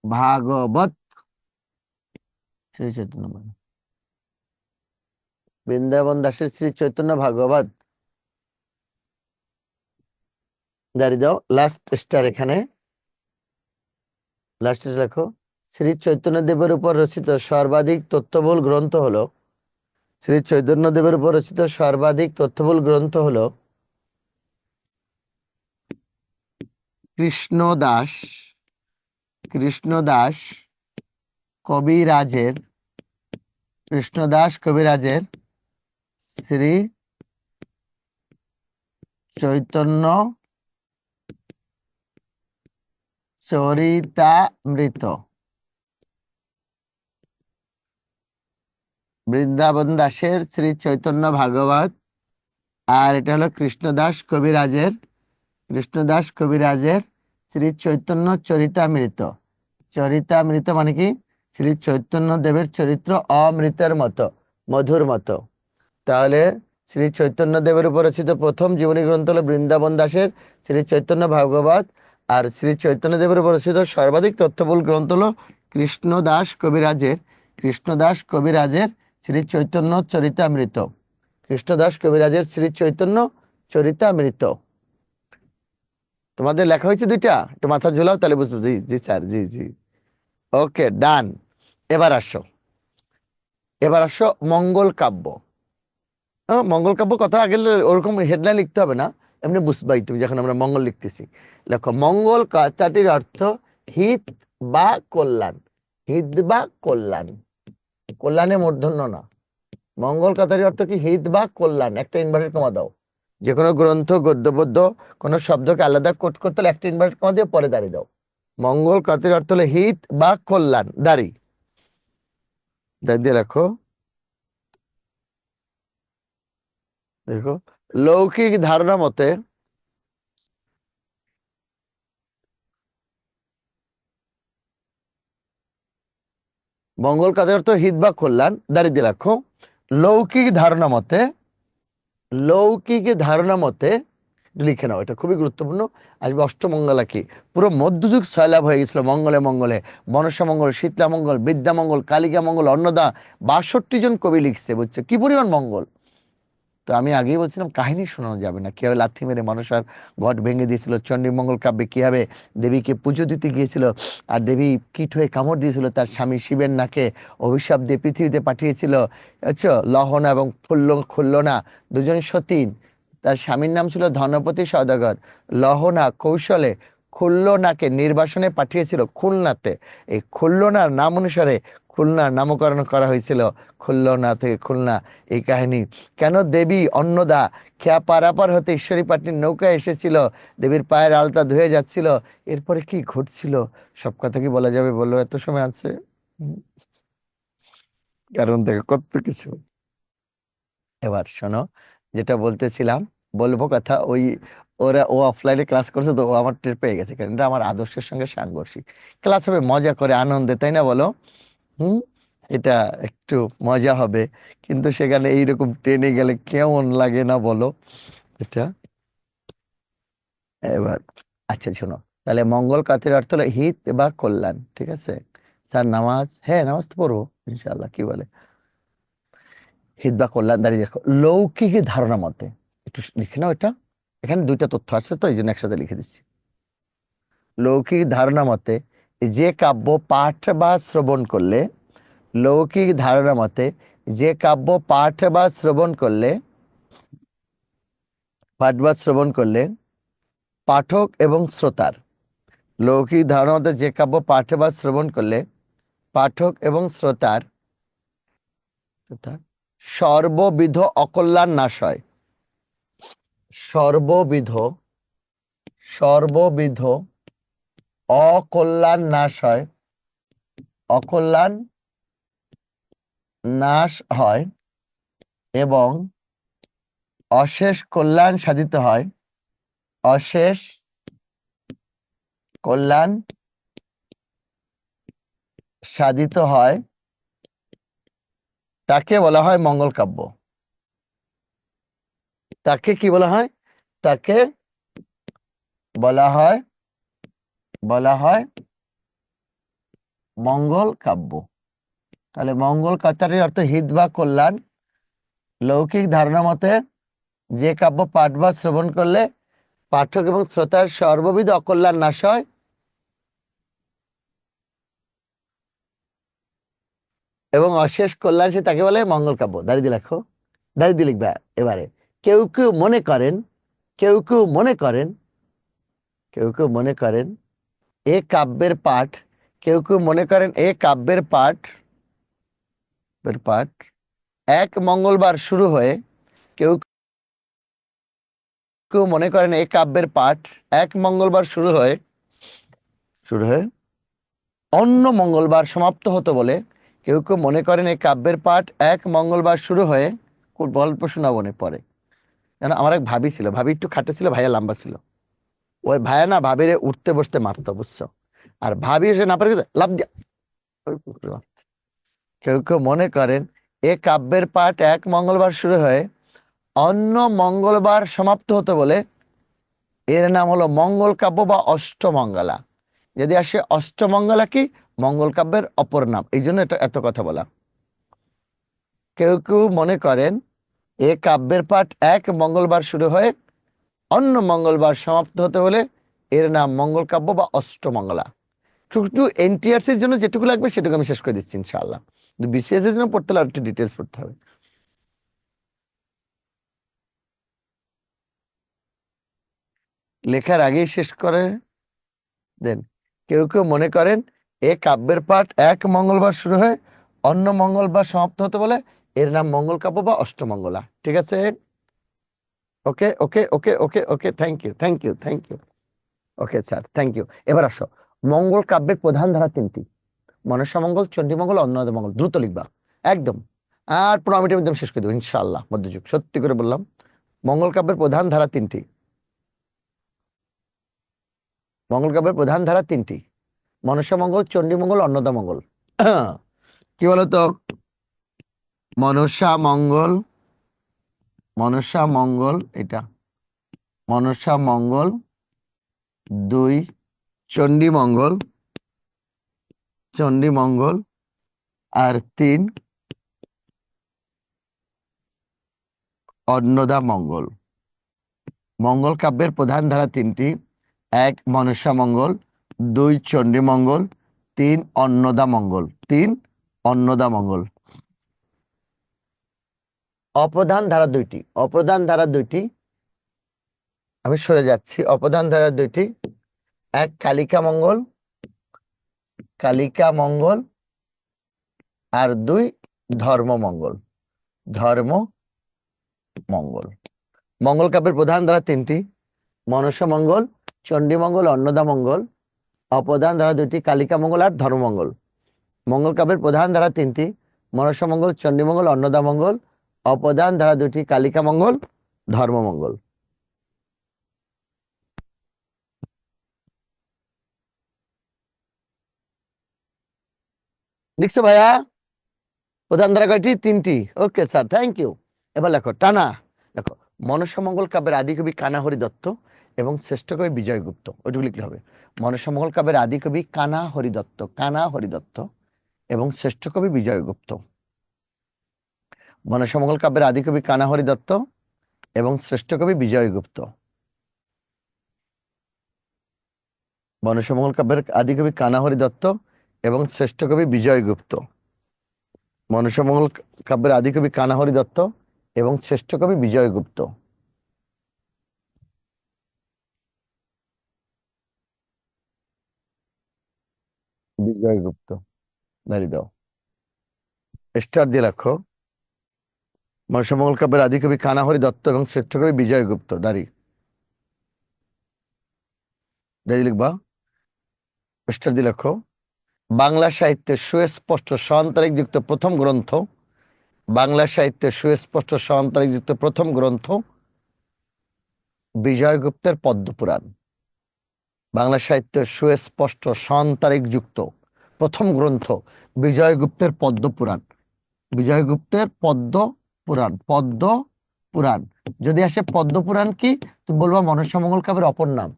ভাগবত। শ্রী চৈতন্য বৃন্দাবন দাসের শ্রী চৈতন্য ভাগবত। দাঁড়িয়ে দাও, লাস্ট স্টার এখানে, লাস্ট লেখো। শ্রী চৈতন্য দেবের উপর রচিত সর্বাধিক তথ্যবহুল গ্রন্থ হলো, শ্রী চৈতন্য দেবের উপর রচিত সর্বাধিক তথ্যবহুল গ্রন্থ হলো কৃষ্ণদাস, কৃষ্ণদাস কবিরাজের, কৃষ্ণদাস কবিরাজের শ্রী চৈতন্য চরিতামৃত। বৃন্দাবন দাসের শ্রী চৈতন্য ভাগবত, আর এটা হলো কৃষ্ণদাস কবিরাজের, কৃষ্ণদাস কবিরাজের শ্রী চৈতন্য চরিতামৃত। চরিতামৃত মানে কি? শ্রী চৈতন্য দেবের চরিত্র অমৃতের মতো, মধুর মতো। তাহলে শ্রী চৈতন্য দেবের উপর রচিত প্রথম জীবনী গ্রন্থ হলো বৃন্দাবন দাসের শ্রী চৈতন্য ভাগবত, আর শ্রী চৈতন্য দেবের উপর রচিত সর্বাধিক তথ্যবহুল গ্রন্থ হলো কৃষ্ণদাস কবিরাজের, কৃষ্ণদাস কবিরাজের শ্রী চৈতন্য চরিতামৃত, কৃষ্ণদাস কবিরাজের শ্রী চৈতন্য চরিতামৃত। তোমাদের লেখা হয়েছে দুইটা, একটু মাথা ঝুলাও তাহলে বুঝবো। জি জি স্যার, জি জি, ওকে ডান। এবার আসো, এবার আসো মঙ্গল কাব্য। মঙ্গল কাব্য কথা আগে ওরকম হেডলাইন লিখতে হবে না, এমনি বুঝবাই তুমি যখন আমরা মঙ্গল লিখতেছি। দেখো মঙ্গল কথাটির অর্থ হিত বা কল্যাণ, হিত বা কল্যাণ, কল্যাণে মূর্ধন্য না। মঙ্গল কথাটির অর্থ কি? হিত বা কল্যাণ। একটা ইনভার্টেড কমা দাও। যে কোনো গ্রন্থ গদ্য পদ্য কোনো শব্দকে আলাদা কোট করতে হলে একটা ইনভার্টেড কমা দিয়ে পরে দাঁড়িয়ে দাও। মঙ্গল কথাটির অর্থ হলো হিত বা কল্যাণ, দাঁড়ি দিয়ে রাখো। দেখো লৌকিক ধারণা মতে, মঙ্গল কাজের অর্থ হিত বা কল্যাণ, দাঁড়িয়ে রাখো। লৌকিক ধারণা মতে, লৌকিক ধারণা মতে, লিখে নাও, এটা খুবই গুরুত্বপূর্ণ। আসবে অষ্টমঙ্গলা কি, পুরো মধ্যযুগ সয়লাভ হয়ে গেছিল মঙ্গলে মঙ্গলে। মনসা মঙ্গল, শীতলা মঙ্গল, বিদ্যা মঙ্গল, কালিকা মঙ্গল, অন্নদা, 62 জন কবি লিখছে, বুঝছো কি পরিমাণ মঙ্গল। তো আমি আগেই বলছিলাম কাহিনী শোনানো যাবে না, কিভাবে লাথি মেরে মনসার ঘট ভেঙে দিয়েছিল, চণ্ডীমঙ্গল কাব্যে কিভাবে দেবীকে পুজো দিতে গিয়েছিল, আর দেবী কীট হয়ে কামড় দিয়েছিল তার স্বামী শিবের নাকে, অভিশাপ দিয়ে পৃথিবীতে পাঠিয়েছিল, বুঝছো, লহনা এবং খুল্লনা দুজন সতীন। তার স্বামীর নাম ছিল ধনপতি সওদাগর। লহনা কৌশলে খুল্লনাকে নির্বাসনে পাঠিয়েছিল খুলনাতে। এই খুল্লনার নাম অনুসারে খুলনার নামকরণ করা হয়েছিল, খুল্লনা থেকে খুলনা। এই কাহিনী কেন দেবী অন্নদা খেয়া পারাপার হতে ঈশ্বরী পাটনির নৌকায় এসেছিল, দেবীর পায়ের আলতা ধুয়ে যাচ্ছিল, এরপরে কি ঘটছিল, সব কথা কি বলা যাবে বলো? এত সময় আছে? হুম, কারণ দেখো কত কিছু। এবার শোনো, যেটা বলতেছিলাম, বলবো কথা ওই, ও অফলাইনে ক্লাস করছে তো ও আমার টের পেয়ে গেছে, কারণ এটা আমার আদর্শের সঙ্গে সাংঘর্ষিক। ক্লাস হবে মজা করে আনন্দে, তাই না বলো? হুম, এটা একটু মজা হবে, কিন্তু সেখানে এইরকম ট্রেনে গেলে কেমন লাগে না বলো এটা? এবার আচ্ছা শোনো, তাহলে মঙ্গল কাতের অর্থ হলো হিত বা কল্যাণ, ঠিক আছে? স্যার নামাজ, হ্যাঁ নামাজ তো পড়বো ইনশাআল্লাহ, কি বলে? হিত বা কল্যাণ, দাঁড়িয়ে দেখো লৌকিক ধারণা মতে, একটু লিখে নাও এটা, এখানে দুইটা তথ্য আছে তো এই জন্য একসাথে লিখে দিচ্ছি। লৌকিক ধারণা মতে যে কাব্য পাঠ বা শ্রবণ করলে, লৌকিক ধারণা মতে যে কাব্য পাঠ বা শ্রবণ করলে, পাঠ বা শ্রবণ করলে পাঠক এবং শ্রোতার, লৌকিক ধারণা মতে যে কাব্য পাঠ বা শ্রবণ করলে পাঠক এবং শ্রোতার শ্রোতার সর্ববিধ অকল্যাণ নাশ হয়। সর্ববিধ, সর্ববিধ অকল্যাণ নাশ হয়, অকল্যাণ নাশ হয় এবং অশেষ কল্যাণ সাধিত হয়, অশেষ কল্যাণ সাধিত হয়, তাকে বলা হয় মঙ্গল কাব্য। তাকে কি বলা হয়? তাকে বলা হয় মঙ্গল কাব্য। তাহলে মঙ্গল কথাটির অর্থ হিত বা কল্যাণ। লৌকিক ধারণা মতে যে কাব্য পাঠ বা শ্রবণ করলে পাঠক এবং শ্রোতার সর্ববিধ অকল্যাণ নাশ হয় এবং অশেষ কল্যাণ সে তাকে বলে মঙ্গল কাব্য। দাঁড়িয়ে লেখো, দাঁড়িয়ে লিখবা এবারে। কেউ কেউ মনে করেন কেউ কেউ মনে করেন কেউ কেউ মনে করেন এ কাব্যের পাঠ কেউ কেউ মনে করেন এ কাব্যের পাঠ এক মঙ্গলবার শুরু হয়ে কেউ কেউ মনে করেন এই কাব্যের পাঠ এক মঙ্গলবার শুরু হয়ে অন্য মঙ্গলবার সমাপ্ত হতো বলে কেউ কেউ মনে করেন এই কাব্যের পাঠ এক মঙ্গলবার শুরু হয়ে, খুব গল্প শোনাবো মনে পড়ে। কেন, আমার এক ভাবি ছিল, ভাবি একটু খাটো ছিল, ভাইয়া লম্বা ছিল। ওই ভাইয়া না ভাবিরে উঠতে বসতে মারতো, বুঝছো? আর ভাবি এসে না পারে লাভ দিয়া ওই কুকুরে মারতো। কেউ কেউ মনে করেন এ কাব্যের পাঠ এক মঙ্গলবার শুরু হয়ে অন্য মঙ্গলবার সমাপ্ত হতো বলে এর নাম হলো মঙ্গল কাব্য বা অষ্টমঙ্গলা। যদি আসে অষ্টমঙ্গলা কি, মঙ্গল কাব্যের অপর নাম, এই জন্য এটা এত কথা বলা। কেউ কেউ মনে করেন এ কাব্যের পাঠ এক মঙ্গলবার শুরু হয়ে অন্য মঙ্গলবার সমাপ্ত হতে হলে এর নাম মঙ্গল কাব্য বা অষ্টমঙ্গলা। শুধু এনটিআরসি এর জন্য যেটুকু লাগবে সেটুকু আমি শেষ করে দিচ্ছি ইনশাআল্লাহ। কিন্তু বিসিএস এর জন্য পড়তে হলে আর একটু ডিটেলস পড়তে হবে। লেখার আগেই শেষ করে দেন। কেউ কেউ মনে করেন এ কাব্যের পাঠ এক মঙ্গলবার শুরু হয়ে অন্য মঙ্গলবার সমাপ্ত হতে বলে এর নাম মঙ্গল কাব্য বা অষ্টমঙ্গলা। ঠিক আছে? Okay okay okay okay okay, thank you thank you thank you. Okay sir, thank you. এবার আসো, মঙ্গল কাব্যের প্রধান ধারা তিনটি: মনসা মঙ্গল, চণ্ডী মঙ্গল, অন্নদ মঙ্গল। দ্রুত লিখবা একদম, আর 15 মিনিটের মধ্যে আমি শেষ করে দেবো ইনশাআল্লাহ। মধ্যযুগ, সত্যি করে বললাম। মঙ্গল কাব্যের প্রধান ধারা তিনটি। মঙ্গল কাব্যের প্রধান ধারা তিনটি: মনসা মঙ্গল, চণ্ডী মঙ্গল, অন্নদা মঙ্গল। কি বলতো? মনসা মঙ্গল, মনসা মঙ্গল, এটা মনসা মঙ্গল 2, চণ্ডী মঙ্গল, চণ্ডী মঙ্গল, আর 3 অন্নদা মঙ্গল। মঙ্গল কাব্যের প্রধান ধারা তিনটি: 1 মনসা মঙ্গল, 2 চণ্ডী মঙ্গল, 3 অন্নদা মঙ্গল। 3 অন্নদা মঙ্গল। অপ্রধান ধারা দুইটি, অপ্রধান ধারা দুইটি, আমি সরে যাচ্ছি। অপ্রধান ধারা দুইটি: 1 কালিকা মঙ্গল, কালিকা মঙ্গল, আর 2 ধর্ম মঙ্গল, ধর্ম মঙ্গল। মঙ্গল কাব্যের প্রধান ধারা তিনটি: মনসা মঙ্গল, চণ্ডী মঙ্গল, অন্নদা মঙ্গল। অপ্রধান ধারা দুইটি: কালিকা মঙ্গল আর ধর্মমঙ্গল। মঙ্গল কাব্যের প্রধান ধারা তিনটি: মনসা মঙ্গল, চণ্ডী মঙ্গল, অন্নদা মঙ্গল। অপ্রধান ধারা দুইটি: কালিকা মঙ্গল, ধর্মমঙ্গল। লিখছো ভাইয়া? প্রধান ধারা কয়টি? তিনটি। Okay sir, thank you. এবার লেখো টানা। দেখো, মনসা মঙ্গল কাব্যের আদিকবি কানাহরি দত্ত এবং শ্রেষ্ঠ কবি বিজয় গুপ্ত, ওইটুকু লিখলে হবে। মনসা মঙ্গল কাব্যের আদিকবি কানা হরিদত্ত, কানা হরিদত্ত এবং শ্রেষ্ঠ কবি বিজয় গুপ্ত। মনসা মঙ্গল কাব্যের আদিকবি কানা হরিদত্ত এবং শ্রেষ্ঠ কবি বিজয় গুপ্ত। মনসা মঙ্গল কাব্যের আদিকবি কানা হরিদত্ত এবং শ্রেষ্ঠ কবি বিজয় গুপ্ত। মনসা মঙ্গল কাব্যের আদিকবি কানা হরিদত্ত এবং শ্রেষ্ঠ কবি বিজয় গুপ্ত। বিজয় গুপ্ত, দাঁড়িয়ে দাও, স্টার দিয়ে রাখো। মনসা মঙ্গল কাব্যের আদিকবি কানা হরিদত্ত এবং শ্রেষ্ঠ কবি বিজয় গুপ্ত, দাঁড়িয়ে দাঁড়িয়ে লিখবা, স্টার দিয়ে রাখো। বাংলা সাহিত্যের সুস্পষ্ট সন্তারিখযুক্ত প্রথম গ্রন্থ, বাংলা সাহিত্যের সুস্পষ্ট সন্তারিখযুক্ত প্রথম গ্রন্থ বিজয়গুপ্তের পদ্মপুরাণ। বাংলা সাহিত্যের সুস্পষ্ট সন্তারিখযুক্ত প্রথম গ্রন্থ বিজয়গুপ্তের পদ্মপুরাণ। বিজয়গুপ্তের পদ্ম পুরাণ, পদ্ম পুরাণ। যদি আসে পদ্মপুরাণ কি, তুমি বলবা মনসামঙ্গল কাব্যের অপর নাম।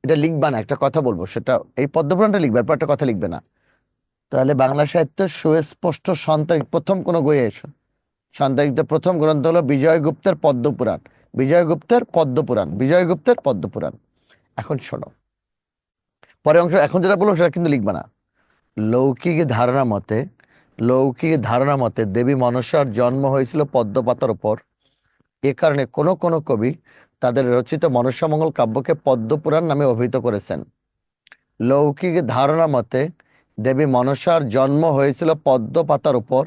এটা লিখবা না, একটা কথা বলবো, সেটা এই পদ্মপুরাণটা লিখবে, এরপর একটা কথা লিখবে না। তাহলে বাংলা সাহিত্যের সুস্পষ্ট সন্তানিক প্রথম কোন বইয়ে এসো, সন্তানিত প্রথম গ্রন্থ হলো বিজয়গুপ্তের পদ্মপুরাণ। বিজয়গুপ্তের পদ্মপুরাণ, বিজয়গুপ্তের পদ্মপুরাণ। এখন শোনো, পরের অংশ এখন যেটা বলবো সেটা কিন্তু লিখবা না। লৌকিক ধারণা মতে, লৌকিক ধারণা মতে দেবী মনসার জন্ম হয়েছিল পদ্মপাতার উপর। এ কারণে কোনো কোনো কবি তাদের রচিত মনসামঙ্গল কাব্যকে পদ্মপুরাণ নামে অভিহিত করেছেন। লৌকিক ধারণা মতে দেবী মনসার জন্ম হয়েছিল পদ্মপাতার উপর।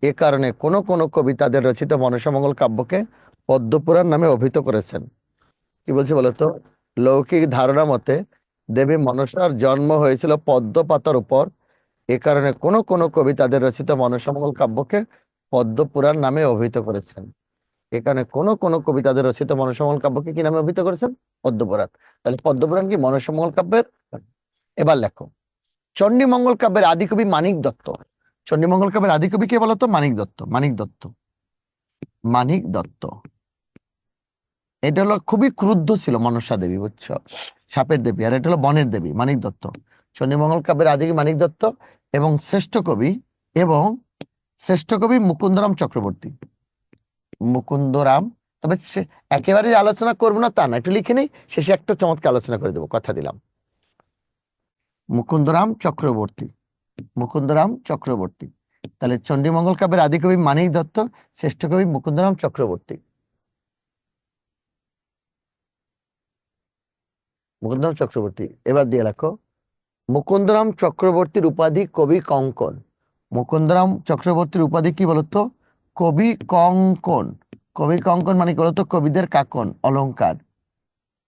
এ কারণে কোনো কোনো কবি তাদের রচিত মনসামঙ্গল কাব্যকে পদ্মপুরাণ নামে অভিহিত করেছেন। কি বলছি বলতো? লৌকিক ধারণা মতে দেবী মনসার জন্ম হয়েছিল পদ্মপাতার উপর। এ কারণে কোনো কোনো কবি তাদের রচিত মনসামঙ্গল কাব্যকে পদ্মপুরাণ নামে অভিহিত করেছেন। এ কারণে কোনো কোনো কবি তাদের রচিত মনসামঙ্গল কাব্যকে কি নামে অভিহিত করেছেন? পদ্মপুরাণ। তাহলে পদ্মপুরাণ কি মনসামঙ্গল কাব্যের? এবার লেখো, চণ্ডীমঙ্গল কাব্যের আদিকবি মানিক দত্ত। চণ্ডীমঙ্গল কাব্যের আদিকবি কে বলতো? মানিক দত্ত। মানিক দত্ত, মানিক দত্ত। এটা হলো খুবই ক্রুদ্ধ ছিল মনসা দেবী, বুঝছো, সাপের দেবী, আর এটা হলো বনের দেবী, মানিক দত্ত। চণ্ডীমঙ্গল কাব্যের আদিকবি মানিক দত্ত এবং শ্রেষ্ঠ কবি, এবং শ্রেষ্ঠ কবি মুকুন্দরাম চক্রবর্তী। মুকুন্দরাম, তবে একেবারে যে আলোচনা করবো না তা না, একটু লিখে নেই, শেষে একটা চমৎকার আলোচনা করে দেবো, কথা দিলাম। মুকুন্দরাম চক্রবর্তী, মুকুন্দরাম চক্রবর্তী। তাহলে চণ্ডীমঙ্গল কাব্যের আদিকবি মানিক দত্ত, শ্রেষ্ঠ কবি মুকুন্দরাম চক্রবর্তী। মুকুন্দরাম চক্রবর্তী। এবার দিয়ে রাখো, মুকুন্দরাম চক্রবর্তীর উপাধি কবি কঙ্কন। মুকুন্দরাম চক্রবর্তীর উপাধি কি বলতো? কবি কঙ্কন। কবি কঙ্কন মানে কি বলতো? কবিদের কাকন, অলংকার।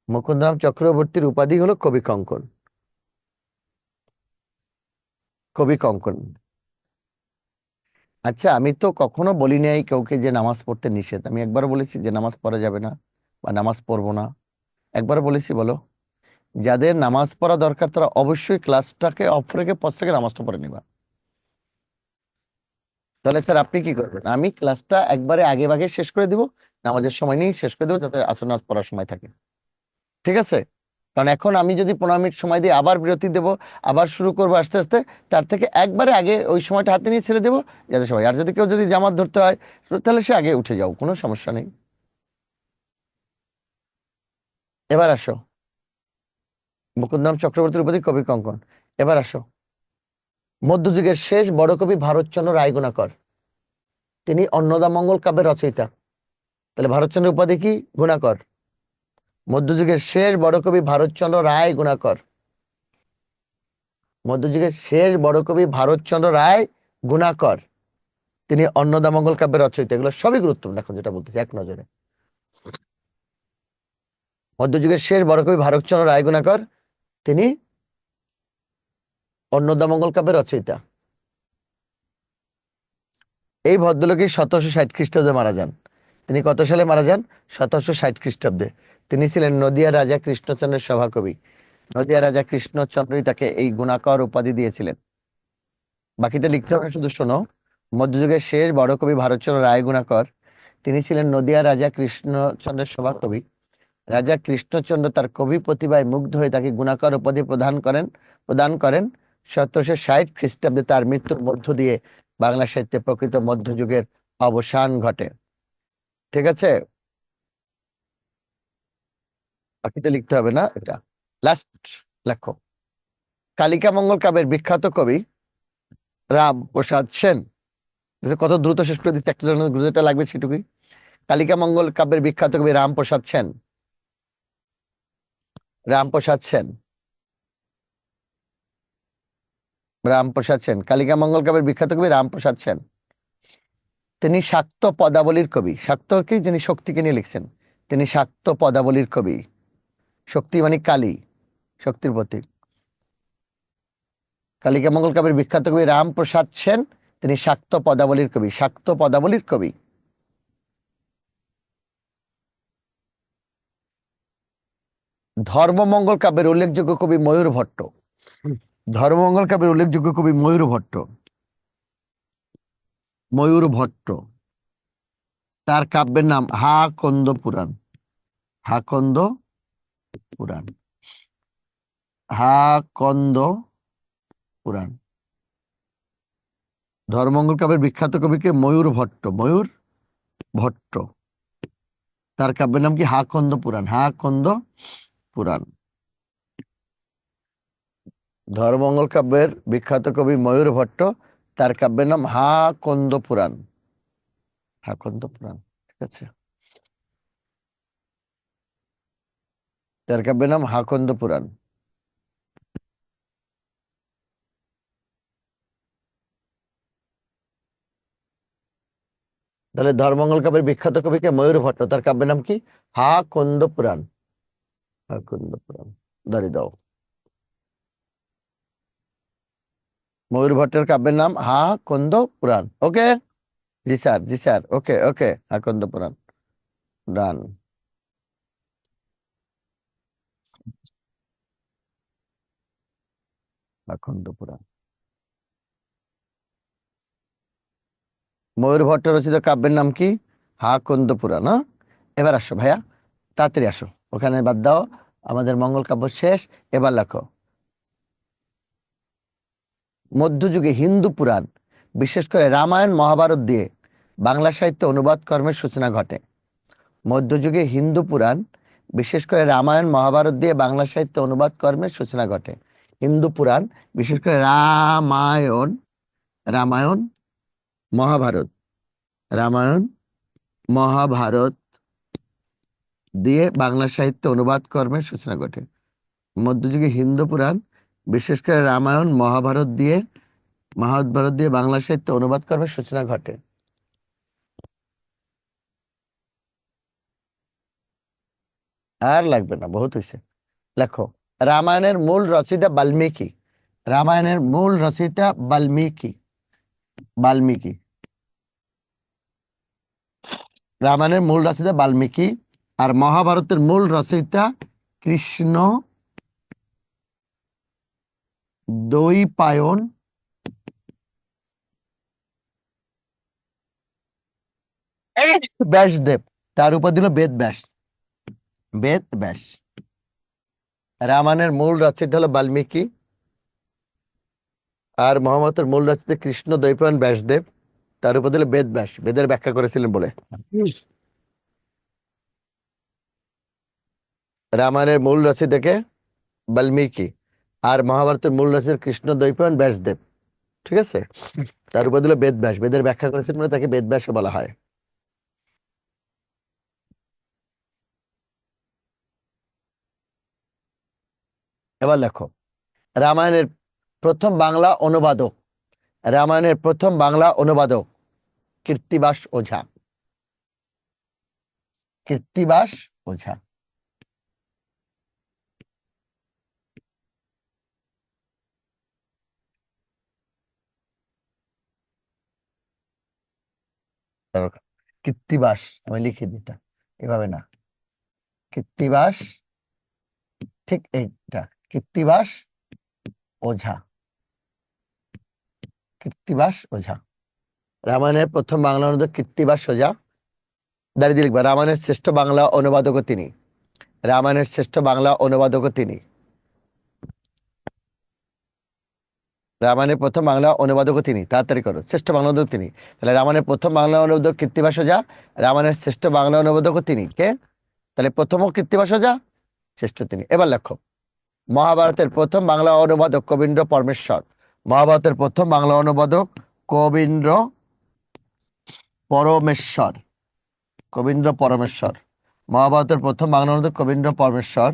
মুকুন্দরাম চক্রবর্তীর উপাধি হলো কবি কঙ্কন, কবি কঙ্কন। আচ্ছা, আমি তো কখনো বলি নাই কাউকে যে নামাজ পড়তে নিষেধ। আমি একবার বলেছি যে নামাজ পড়া যাবে না বা নামাজ পড়বো না? একবার বলেছি বলো? যাদের নামাজ পড়া দরকার তারা অবশ্যই ক্লাসটাকে অফ রেখে পজ থেকে নামাজটা পড়ে নিবা। তাহলে স্যার আপনি কি করবেন? আমি ক্লাসটা একবারে আগে ভাগে শেষ করে দিব, নামাজের সময় নিয়ে শেষ করে দেবো, যাতে আসর নামাজ পড়ার সময় থাকে। ঠিক আছে? কারণ এখন আমি যদি 15 মিনিট সময় দিয়ে আবার বিরতি দেবো, আবার শুরু করবো আস্তে আস্তে, তার থেকে একবারে আগে ওই সময়টা হাতে নিয়ে ছেড়ে দেবো, যাতে সবাই, আর যদি কেউ যদি জামাত ধরতে হয় তাহলে সে আগে উঠে যাও, কোনো সমস্যা নেই। এবার আসো, মুকুন্দরাম চক্রবর্তীর উপাধি কবি কঙ্কন। এবার আসো, মধ্যযুগের শেষ বড় কবি ভারতচন্দ্র রায়গুণাকর। তিনি অন্নদামঙ্গল কাব্যের রচয়িতা। তাহলে ভারতচন্দ্রের উপাধি কি? গুণাকর। মধ্যযুগের শেষ বড় কবি ভারতচন্দ্র রায় গুণাকর। মধ্যযুগের শেষ বড় কবি ভারতচন্দ্র রায় গুণাকর। তিনি অন্নদামঙ্গল কাব্যের রচয়িতা। এগুলো সবই গুরুত্বপূর্ণ, এখন যেটা বলতেছি এক নজরে। মধ্যযুগের শেষ বড় কবি ভারতচন্দ্র রায় গুণাকর, তিনি অন্নদামঙ্গল কাব্যের রচয়িতা। এই ভদ্রলোকই 1760 খ্রিস্টাব্দে মারা যান। তিনি কত সালে মারা যান? 1760 খ্রিস্টাব্দে। তিনি ছিলেন নদিয়া রাজা কৃষ্ণচন্দ্রের সভাকবি। নদিয়া রাজা কৃষ্ণচন্দ্রই তাকে এই গুণাকর উপাধি দিয়েছিলেন। বাকিটা লিখতে হবে, শুধু শোনো। মধ্যযুগের শেষ বড় কবি ভারতচন্দ্র রায় গুণাকর, তিনি ছিলেন নদিয়া রাজা কৃষ্ণচন্দ্রের সভাকবি। রাজা কৃষ্ণচন্দ্র তার কবি প্রতিভায় মুগ্ধ হয়ে তাকে গুণাকর উপাধি প্রদান করেন। 1760 খ্রিস্টাব্দে তার মৃত্যুর মধ্য দিয়ে বাংলা সাহিত্যে প্রকৃত মধ্যযুগের অবসান ঘটে। ঠিক আছে? বাকিটা লিখতে হবে না, এটা লাস্ট লেখো। কালিকা মঙ্গল কাব্যের বিখ্যাত কবি রাম প্রসাদ সেন। দেখো কত দ্রুত শেষ করে দিচ্ছে, একটা জন্য যেটা লাগবে সেটুকুই। কালিকা মঙ্গল কাব্যের বিখ্যাত কবি রামপ্রসাদ সেন। রামপ্রসাদ সেন, রামপ্রসাদ সেন। কালিকা মঙ্গল কাব্যের বিখ্যাত কবি রামপ্রসাদ সেন। তিনি শাক্ত পদাবলীর কবি। শাক্ত কি? যিনি শক্তিকে নিয়ে লিখছেন। তিনি শাক্ত পদাবলীর কবি। শক্তি মানে কালী, শক্তির প্রতীক। কালিকা মঙ্গল কাব্যের বিখ্যাত কবি রামপ্রসাদ সেন, তিনি শাক্ত পদাবলীর কবি। শাক্ত পদাবলীর কবি। ধর্মমঙ্গল কাব্যের উল্লেখযোগ্য কবি ময়ূর ভট্ট। ধর্মমঙ্গল কাব্যের উল্লেখযোগ্য কবি ময়ূর ভট্ট। ময়ূর ভট্ট। তার কাব্যের নাম হাকন্দ পুরাণ। হাকন্দ পুরাণ। হাকন্দ পুরাণ। ধর্মমঙ্গল কাব্যের বিখ্যাত কবিকে ময়ূর ভট্ট। ময়ূর ভট্ট। তার কাব্যের নাম কি? হাকন্দ পুরাণ। হাকন্দ পুরাণ। ধর্মমঙ্গল কাব্যের বিখ্যাত কবি ময়ূর ভট্ট, তার কাব্যের নাম হাকন্দ পুরাণ। হাকন্দ পুরাণ, ঠিক আছে। তার কাব্যের নাম হাকন্দ পুরাণ। তাহলে ধর্মমঙ্গল কাব্যের বিখ্যাত কবিকে ময়ূর ভট্ট, তার কাব্যের নাম কি? হাকন্দ পুরাণ। হাকন্দ পুরাণ। দাঁড়িয়ে দাও। ময়ূর ভট্টের কাব্যের নাম হাকন্দ পুরাণ। ওকে, জি স্যার, জি স্যার, ওকে ওকে, হাকন্দ পুরাণ, ডান। হাকন্দ পুরাণ। ময়ূর ভট্ট রচিত কাব্যের নাম কি? হাকন্দ পুরাণ। হ্যাঁ, এবার আসো ভাইয়া, তাড়াতাড়ি আসো, ওখানে বাদ দাও, আমাদের মঙ্গল কাব্য শেষ। এবার লেখো। মধ্যযুগে হিন্দু পুরাণ, বিশেষ করে রামায়ণ মহাভারত দিয়ে বাংলা সাহিত্যে অনুবাদ কর্মের সূচনা ঘটে। মধ্যযুগে হিন্দু পুরাণ, বিশেষ করে রামায়ণ মহাভারত দিয়ে বাংলা সাহিত্যে অনুবাদ কর্মের সূচনা ঘটে। হিন্দু পুরাণ, বিশেষ করে রামায়ণ, রামায়ণ মহাভারত, রামায়ণ মহাভারত দিয়ে বাংলা সাহিত্যে অনুবাদ কর্মের সূচনা ঘটে। মধ্যযুগে হিন্দু পুরাণ, বিশেষ করে রামায়ণ মহাভারত দিয়ে বাংলা সাহিত্যে অনুবাদ কর্মের সূচনা ঘটে। আর লাগবে না, বহুত হয়েছে। লেখো। রামায়ণের মূল রচয়িতা বাল্মীকি। রামায়ণের মূল রচয়িতা বাল্মীকি। বাল্মীকি। রামায়ণের মূল রচয়িতা বাল্মীকি। আর মহাভারতের মূল রচয়িতা কৃষ্ণ দ্বৈপায়ন ব্যাসদেব। তার উপাধি হলো বেদ ব্যাস। বেদ ব্যাস। রামায়ণের মূল রচয়িতা হলো বাল্মীকি, আর মহাভারতের মূল রচয়িতা কৃষ্ণ দ্বৈপায়ন ব্যাসদেব। তার উপাধি হলো বেদ ব্যাস, বেদের ব্যাখ্যা করেছিলেন বলে। রামায়ণের মূল রচয়িতাকে বাল্মীকি, আর মহাভারতের মূল রচয়িতা কৃষ্ণ দ্বৈপায়ন ব্যাসদেব, ঠিক আছে। তার উপাধি হলো বেদ ব্যাস, বেদের ব্যাখ্যা করেছেন বলে তাকে বেদ ব্যাসও বলা হয়। এবার লেখো। রামায়ণের প্রথম বাংলা অনুবাদক। রামায়ণের প্রথম বাংলা অনুবাদক কৃত্তিবাস ওঝা। কৃত্তিবাস ওঝা। দরকার। কৃত্তিবাস, আমি লিখে দিটা, এভাবে না। কৃত্তিবাস, ঠিক এইটা, কৃত্তিবাস ওঝা। কৃত্তিবাস ওঝা। রামায়ণের প্রথম বাংলা অনুবাদক কৃত্তিবাস ওঝা। দাঁড়িয়ে দিয়ে লিখবা, রামায়ণের শ্রেষ্ঠ বাংলা অনুবাদকও তিনি। রামায়ণের শ্রেষ্ঠ বাংলা অনুবাদকও তিনি। রামায়ণের প্রথম বাংলা অনুবাদকও তিনি, তাড়াতাড়ি করো, শ্রেষ্ঠ বাংলা অনুবাদক তিনি। তাহলে রামায়ণের প্রথম বাংলা অনুবাদক কৃত্তিবাস ওঝা, রামায়ণের শ্রেষ্ঠ বাংলা অনুবাদকও তিনি কে? তাহলে প্রথমও কৃত্তিবাস ওঝা, শ্রেষ্ঠ তিনি। এবার লেখো। মহাভারতের প্রথম বাংলা অনুবাদক কবীন্দ্র পরমেশ্বর। মহাভারতের প্রথম বাংলা অনুবাদক কবীন্দ্র পরমেশ্বর। কবীন্দ্র পরমেশ্বর। মহাভারতের প্রথম বাংলা অনুবাদক কবীন্দ্র পরমেশ্বর।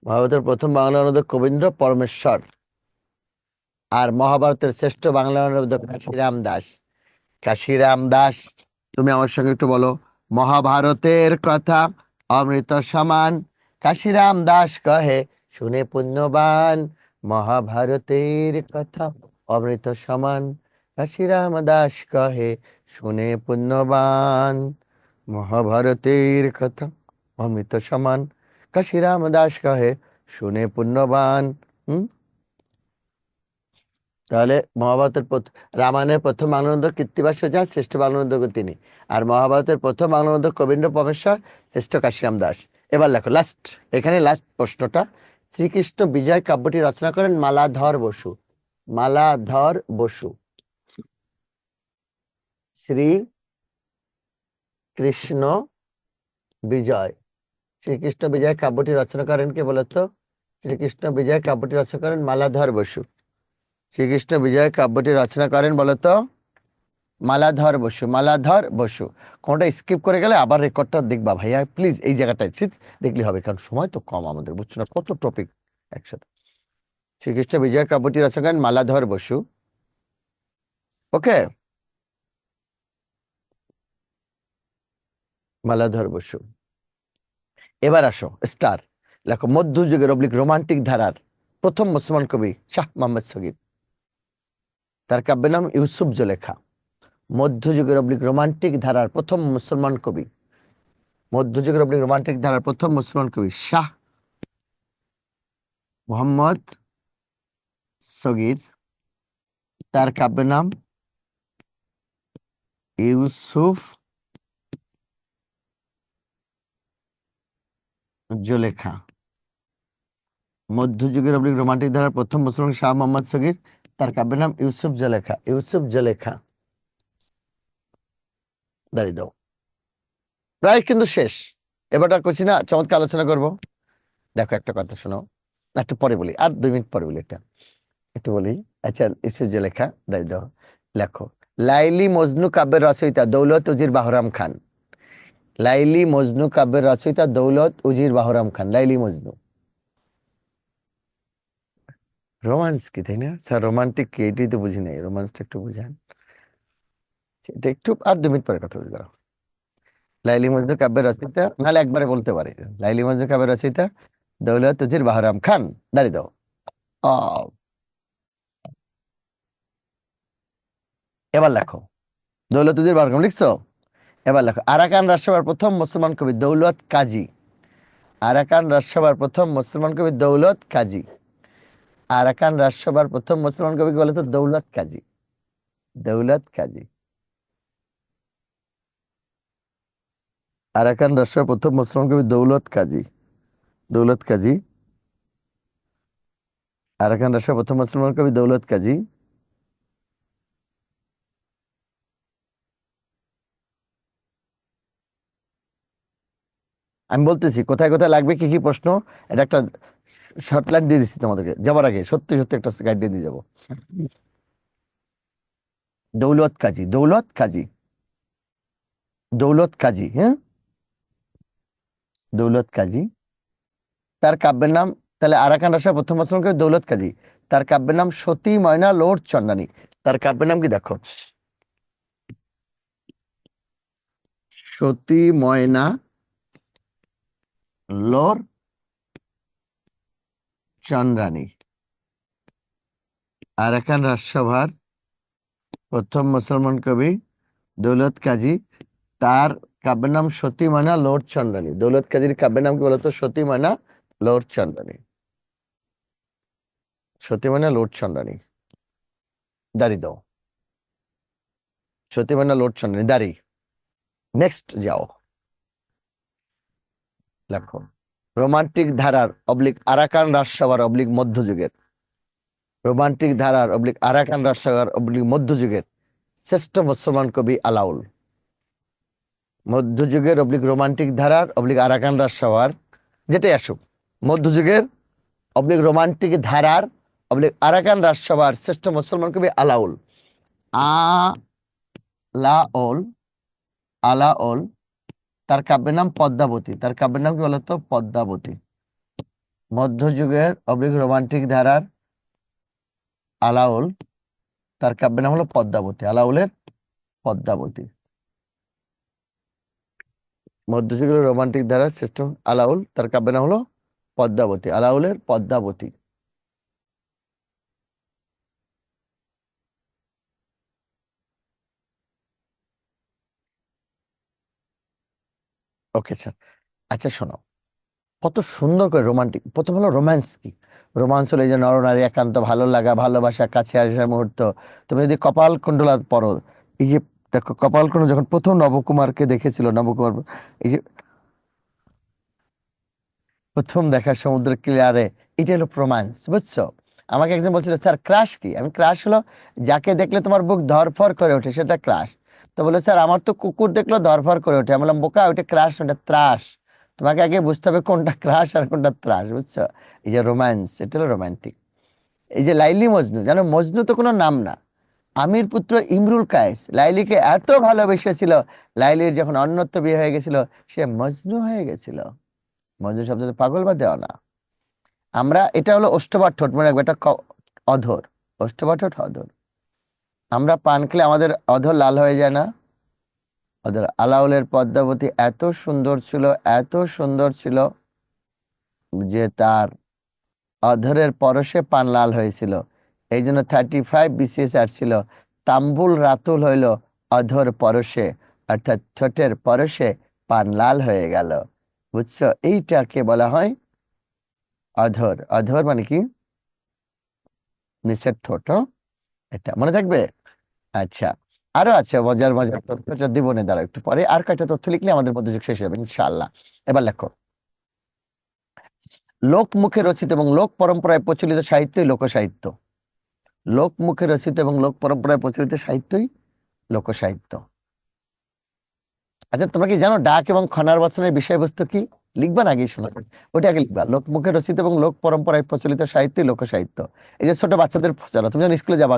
মহাভারতের প্রথম বাংলা অনুবাদক কবীন্দ্র পরমেশ্বর। আর মহাভারতের শ্রেষ্ঠ বাংলা অনুবাদক কাশিরাম দাস। কাশিরাম দাস। তুমি আমার সঙ্গে একটু বলো। মহাভারতের কথা অমৃত সমান, কাশিরাম দাস কহে শুনে পুণ্যবান। মহাভারতের কথা অমৃত সমান, কাশিরাম দাস কহে শুনে পুণ্যবান। মহাভারতের কথা অমৃত সমান, কাশিরাম দাস কহে শুনে পুণ্যবান। হুম। তাহলে রামায়ণের প্রথম বাংলানুবাদক কৃত্তিবাস যান, শ্রেষ্ঠ বাংলানুবাদক তিনি। আর মহাভারতের প্রথম বাংলানুবাদক কবীন্দ্র পরমেশ্বর, শ্রেষ্ঠ কাশিরাম দাস। এবার লেখো লাস্ট, এখানে লাস্ট প্রশ্নটা। শ্রীকৃষ্ণ বিজয় কাব্যটি রচনা করেন মালাধর বসু। মালাধর বসু। শ্রী কৃষ্ণ বিজয়, শ্রীকৃষ্ণ বিজয় কাব্যটি রচনা করেন কে বলতো? শ্রীকৃষ্ণ বিজয় কাব্যটি রচনা করেন মালাধর বসু। শ্রীকৃষ্ণ বিজয় কাব্যটি রচনা করেন বলতো মালাধর বসু। মালাধর বসু। কোনটা স্কিপ করে গেলে আবার রেকর্ডটা দেখবা ভাইয়া প্লিজ, এই জায়গাটায় ঠিক দেখলে হবে, কারণ সময় তো কম আমাদের, বুঝছো না কত টপিক একসাথে। শ্রীকৃষ্ণ বিজয় কাব্যটি রচনা করেন মালাধর বসু। ওকে, মালাধর বসু। এবার আসো স্টার, লেখো মধ্যযুগের রোমান্টিক ধারার প্রথম মুসলমান কবি শাহ মোহাম্মদ সগীর। তার কাব্যের নাম ইউসুফ জুলেখা। মধ্যযুগের রোমান্টিক ধারার প্রথম মুসলমান কবি, মধ্যযুগের রোমান্টিক ধারার প্রথম মুসলমান কবি শাহ মোহাম্মদ সগীর। তার কাব্যের নাম ইউসুফ জুলেখা। মধ্যযুগের রোমান্টিক ধারার প্রথম মুসলমান শাহ মোহাম্মদ সগীর, তার কাব্যের নাম ইউসুফ জুলেখা। ইউসুফ জুলেখা। দাঁড়িয়ে দাও, প্রায় কিন্তু শেষ। এবারটা করছি না, চমৎকার আলোচনা করব। দেখো একটা কথা শোনো, একটু পরে বলি, আর 2 মিনিট পরে বলি, এটা একটু বলি। আচ্ছা, ইউসুফ জুলেখা, দাঁড়িয়ে দাও। লেখো লাইলি মজনু কাব্যের রচয়িতা দৌলত উজির বাহরাম খান। লাইলি মজনু কাব্যের রচয়িতা দৌলত উজির বাহরাম খান। লাইলি মজনু। রোমান্স কি, তাই না স্যার? রোমান্টিক কি, এটাই তো বুঝি নাই, রোমান্সটা একটু বুঝান। এটা একটু আর 2 মিনিট পরে কথা বলবো। লাইলি মজনু কাব্যের রচয়িতা, নাহলে একবারে বলতে পারে। লাইলি মজনু কাব্যের রচয়িতা দৌলত উজির বাহরাম খান। দাঁড়িয়ে দাও। আহ, এবার লেখো দৌলত উজির বাহরাম খান, লিখছো? এবার লেখো আরাকান রাজসভার প্রথম মুসলমান কবি দৌলত কাজী। আরাকান রাজসভার প্রথম মুসলমান কবি দৌলত কাজী। আরাকান রাজসভার প্রথম মুসলমান কবি বলে তো দৌলত কাজী। দৌলত কাজী। আরাকান রাজসভার প্রথম মুসলমান কবি দৌলত কাজী। দৌলত কাজী। আরাকান রাজসভার প্রথম মুসলমান কবি দৌলত কাজী। আমি বলতেছি কোথায় কোথায় লাগবে, কি কি প্রশ্ন। এটা একটা শর্ট লাইন দিয়ে দিচ্ছি তোমাদেরকে যাবার আগে, সত্যি সত্যি একটা গাইড দিয়ে দিয়ে যাবো। দৌলত কাজী, দৌলত কাজী, দৌলত কাজী, হ্যাঁ, দৌলত কাজী। তার কাব্যের নাম, তাহলে আরাকান রাজসভার প্রথম মুসলমান কবি দৌলত কাজী। তার কাব্যের নাম সতী ময়না লোর চন্দানী। তার কাব্যের নাম কি দেখো, সতী ময়না লোর চন্দ্রানী। আরাকান রাজসভার প্রথম মুসলমান কবি দৌলত কাজী। তার কাব্যের নাম সতী ময়না লোর চন্দ্রানী। দৌলত কাজীর কাব্যের নাম কি বলতো? সতী ময়না লোর চন্দ্রানী। সতী ময়না লোর চন্দ্রানী। দাঁড়ি দাও। সতী ময়না লোর চন্দ্রানী, দাঁড়ি। নেক্সট যাও, লেখো রোমান্টিক ধারার আরাকান রাজসভার মধ্যযুগের, রোমান্টিক ধারার আরাকান রাজসভার মধ্যযুগের শ্রেষ্ঠ মুসলমান কবি আলাউল। মধ্যযুগের রোমান্টিক ধারার আরাকান রাজসভার, যেটাই আসুক, মধ্যযুগের রোমান্টিক ধারার আরাকান রাজসভার শ্রেষ্ঠ মুসলমান কবি আলাউল। আলাওল। আলাওল। তার কাব্যের নাম পদ্মাবতী। তার কাব্যের নাম কি বলতো? পদ্মাবতী। মধ্যযুগের রোমান্টিক ধারার আলাওল, তার কাব্যের নাম হলো পদ্মাবতী। আলাউলের পদ্মাবতী। মধ্যযুগের রোমান্টিক ধারার শ্রেষ্ঠ আলাউল, তার কাব্যের নাম হলো পদ্মাবতী। আলাউলের পদ্মাবতী। Okay sir. আচ্ছা শোনো, কত সুন্দর করে রোমান্টিক। প্রথম হলো রোম্যান্স কি? রোমান্স হলো এই যে নরনারী একান্ত ভালো লাগা, ভালোবাসা, কাছে আসার মুহূর্ত। তুমি যদি কপাল কুণ্ডলা পড়ো, এই যে দেখো কপাল কুণ্ডল যখন প্রথম নবকুমারকে দেখেছিল, নবকুমার এই যে প্রথম দেখা সমুদ্র কিনারে, এটা হলো রোম্যান্স, বুঝছো? আমাকে একজন বলছিল স্যার ক্রাশ কি? আমি ক্রাশ হলো যাকে দেখলে তোমার বুক ধড়ফড় করে ওঠে, সেটা ক্রাশ। তো বলে স্যার আমার তো কুকুর দেখলেও ধড়ফড় করে ওঠে। আমি বললাম বোকা, ওইটা ক্রাশ, ওটা ত্রাস। তোমাকে আগে বুঝতে হবে কোনটা ক্রাশ আর কোনটা ত্রাস, বুঝছো? এই যে রোম্যান্স, এটা হলো রোমান্টিক। এই যে লাইলি মজনু, জানো মজনু তো কোনো নাম না, আমির পুত্র ইমরুল কায়েস লাইলিকে এত ভালোবেসেছিল, লাইলির যখন অন্যত্র বিয়ে হয়ে গেছিল, সে মজনু হয়ে গেছিল। মজনু শব্দ তো পাগল বা দেওয়া না। আমরা, এটা হলো ওষ্ঠবার ঠোঁট, মনে রাখবো এটা অধর। ওষ্ঠবার ঠোঁট অধর। আমরা পান খেলে আমাদের অধর লাল হয়ে যায় না? অধর। আলাউলের পদ্মাবতী এত সুন্দর ছিল, এত সুন্দর ছিল যে তার অধরের পরশে পান লাল হয়েছিল। এই জন্য 35 BCS আসছিল, তাম্বুল রাতুল হইল অধর পরশে, অর্থাৎ ঠোঁটের পরশে পান লাল হয়ে গেল। বুঝছো? এইটাকে বলা হয় অধর। অধর মানে কি? নিচের ঠোঁট, হ্যাঁ? এটা মনে থাকবে। আচ্ছা, আরো আছে মজার মজার তথ্যটা দিব না, দাঁড়াও একটু পরে আর কয়েকটা তথ্য লিখলে আমাদের মধ্যে শেষ হবে ইনশাআল্লাহ। এবার লেখো, লোক মুখে রচিত এবং লোক পরম্পরায় প্রচলিত সাহিত্যই লোকসাহিত্য। লোক মুখে রচিত এবং লোক পরম্পরায় প্রচলিত সাহিত্যই লোকসাহিত্য। আচ্ছা তোমরা কি জানো ডাক এবং খনার বচনের বিষয়বস্তু কি? লিখবা না আগে, শোনা ওটা আগে লিখবা। লোক মুখে রচিত এবং লোক পরম্পরায় প্রচলিত সাহিত্যই লোকসাহিত্য। এই যে ছোট বাচ্চাদের চলো, তুমি যখন স্কুলে যাবা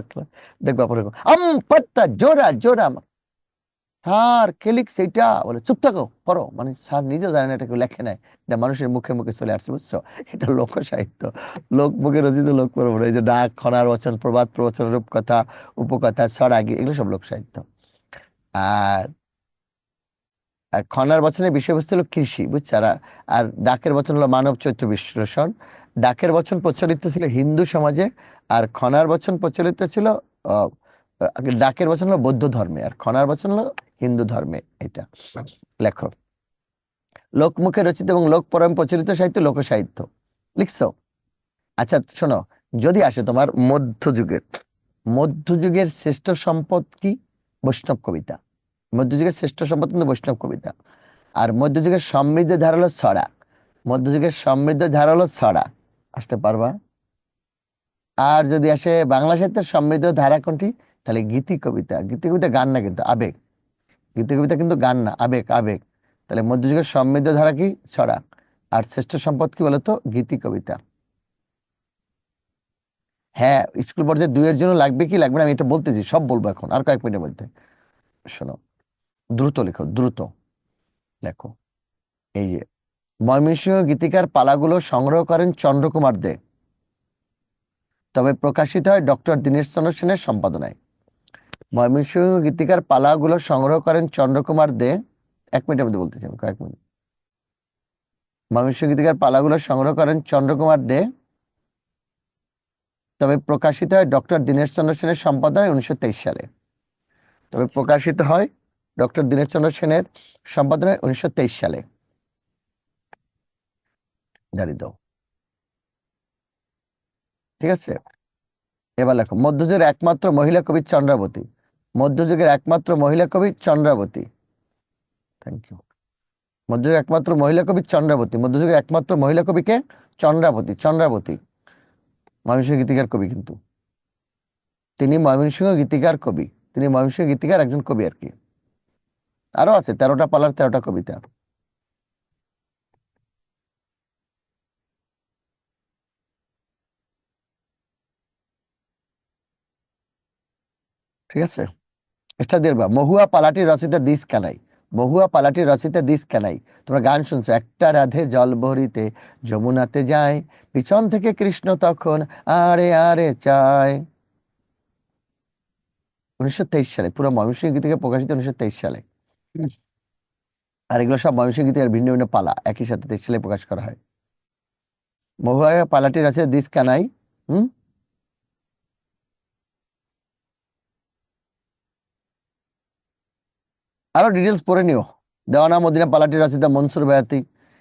দেখবা পরে আম পাত্তা জোড়া জোড়া, স্যার কে লিখছে এটা? বলে চুপ থাকো, পড়ো। মানে স্যার নিজেও জানে না এটা কেউ লেখে নাই, এটা মানুষের মুখে মুখে চলে আসছে, বুঝছো? এটা লোক সাহিত্য, লোক মুখে রচিত, লোক পরম্পরা। এই যে ডাক, খনার বচন, প্রবাদ প্রবচন, রূপকথা, উপকথা, ছড়াগি, এগুলো সব লোক সাহিত্য। আর আর খনার বচনের বিষয়বস্তু হলো কৃষি, বুঝছো? আর ডাকের বচন হলো মানব চরিত্র বিশ্লেষণ। ডাকের বচন প্রচলিত ছিল হিন্দু সমাজে, আর খনার বচন প্রচলিত ছিল আহ, ডাকের বচন হলো বৌদ্ধ ধর্মে, আর খনার বচন হলো হিন্দু ধর্মে। এটা লেখো, লোকমুখে রচিত এবং লোক পরম্পরায় প্রচলিত সাহিত্য লোকসাহিত্য। লিখছো? আচ্ছা শোনো, যদি আসে তোমার মধ্যযুগের, মধ্যযুগের শ্রেষ্ঠ সম্পদ কি? বৈষ্ণব কবিতা। মধ্যযুগের শ্রেষ্ঠ সম্পদ কিন্তু বৈষ্ণব কবিতা। আর মধ্যযুগের সমৃদ্ধ ধারা হলো ছড়া। মধ্যযুগের সমৃদ্ধ ধারা হলো ছড়া। আসতে পারবা? আর যদি আসে বাংলা সাহিত্যের সমৃদ্ধ ধারা কোনটি? তাহলে গীতি কবিতা। গীতি কবিতা গান না কিন্তু আবেগ। গীতি কবিতা কিন্তু গান না, আবেগ আবেগ। তাহলে মধ্যযুগের সমৃদ্ধ ধারা কি? ছড়া। আর শ্রেষ্ঠ সম্পদ কি বলতো? গীতি কবিতা। হ্যাঁ, স্কুল পর্যায়ে দুইয়ের জন্য লাগবে কি লাগবে না আমি এটা বলতেছি, সব বলবো এখন আর কয়েক মিনিটের মধ্যে। শোনো, দ্রুত লেখো, দ্রুত লেখো। এই যে ময়মনসিংহ গীতিকার পালাগুলো সংগ্রহ করেন চন্দ্রকুমার দে, তবে প্রকাশিত হয় ডক্টর দীনেশচন্দ্র সেনের সম্পাদনায়। ময়মনসিংহ গীতিকার পালাগুলো সংগ্রহ করেন চন্দ্রকুমার দে। এক মিনিটের মধ্যে বলতেছি আমি, কয়েক মিনিট। ময়মনসিংহ গীতিকার পালাগুলো সংগ্রহ করেন চন্দ্রকুমার দে, তবে প্রকাশিত হয় ডক্টর দীনেশচন্দ্র সেনের সম্পাদনায় 1923 সালে। তবে প্রকাশিত হয় ডক্টর দীনেশচন্দ্র সেনের সম্পাদনায় 1923 সালে। জারি দাও। ঠিক আছে, এবার লেখো, মধ্যযুগের একমাত্র মহিলা কবি চন্দ্রাবতী। মধ্যযুগের একমাত্র মহিলা কবি চন্দ্রাবতী। Thank you. মধ্যযুগের একমাত্র মহিলা কবি চন্দ্রাবতী। মধ্যযুগের একমাত্র মহিলা কবিকে চন্দ্রাবতী। চন্দ্রাবতী ময়মনসিংহ গীতিকার কবি কিন্তু, তিনি ময়মনসিংহ গীতিকার কবি। তিনি ময়মনসিংহ গীতিকার একজন কবি আর কি। আরো আছে 13টা পালার 13টা কবিতা। ঠিক আছে, এটা দেখবা, মহুয়া পালাটি রচিত দিস কানাই। মহুয়া পালাটি রচিত দিস কানাই। তোমরা গান শুনছো, একটা রাধে জল ভরিতে যমুনাতে যায়, পিছন থেকে কৃষ্ণ তখন আরে আরে চায়। 1923 সালে, পুরো ময়মনসিংহ গীতিকে প্রকাশিত 1923 সালে। হুম। আর এগুলো সব ময়মনসিংহ গীতিকার ভিন্ন ভিন্ন পালা একই সাথে 23 সালে প্রকাশ করা হয়। মহুয়া পালাটি রচিত দিস কানাই। হুম। আরো ডিটেলস পড়ে নিও, দেওয়ানা মদিনা পালাটি রচিত মনসুর বয়াতি।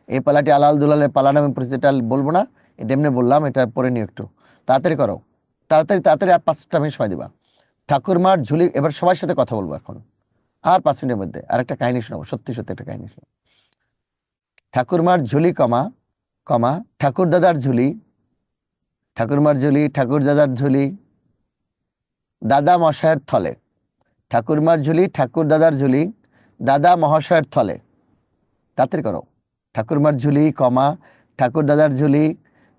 এই পালাটি আলাল দুলালের পালা নামে পরিচিত। এটা বলবো না, এটা এমনি বললাম, এটা পরে নিও একটু। তাড়াতাড়ি করো, তাড়াতাড়ি তাড়াতাড়ি, আর 5 মিনিট সময় দিবা। ঠাকুরমার ঝুলি, এবার সবার সাথে কথা বলবো এখন, আর 5 মিনিটের মধ্যে আর একটা কাহিনী শোনাবো, সত্যি সত্যি একটা কাহিনী শোনাবো। ঠাকুরমার ঝুলি, কমা কমা ঠাকুর দাদার ঝুলি, ঠাকুরমার ঝুলি, ঠাকুর দাদার ঝুলি, দাদা মশায়ের থলে। ঠাকুরমার ঝুলি, ঠাকুর দাদার ঝুলি, দাদা মহাশয়ের থলে। তাড়াতাড়ি করো। ঠাকুরমার ঝুলি, কমা ঠাকুর দাদার ঝুলি,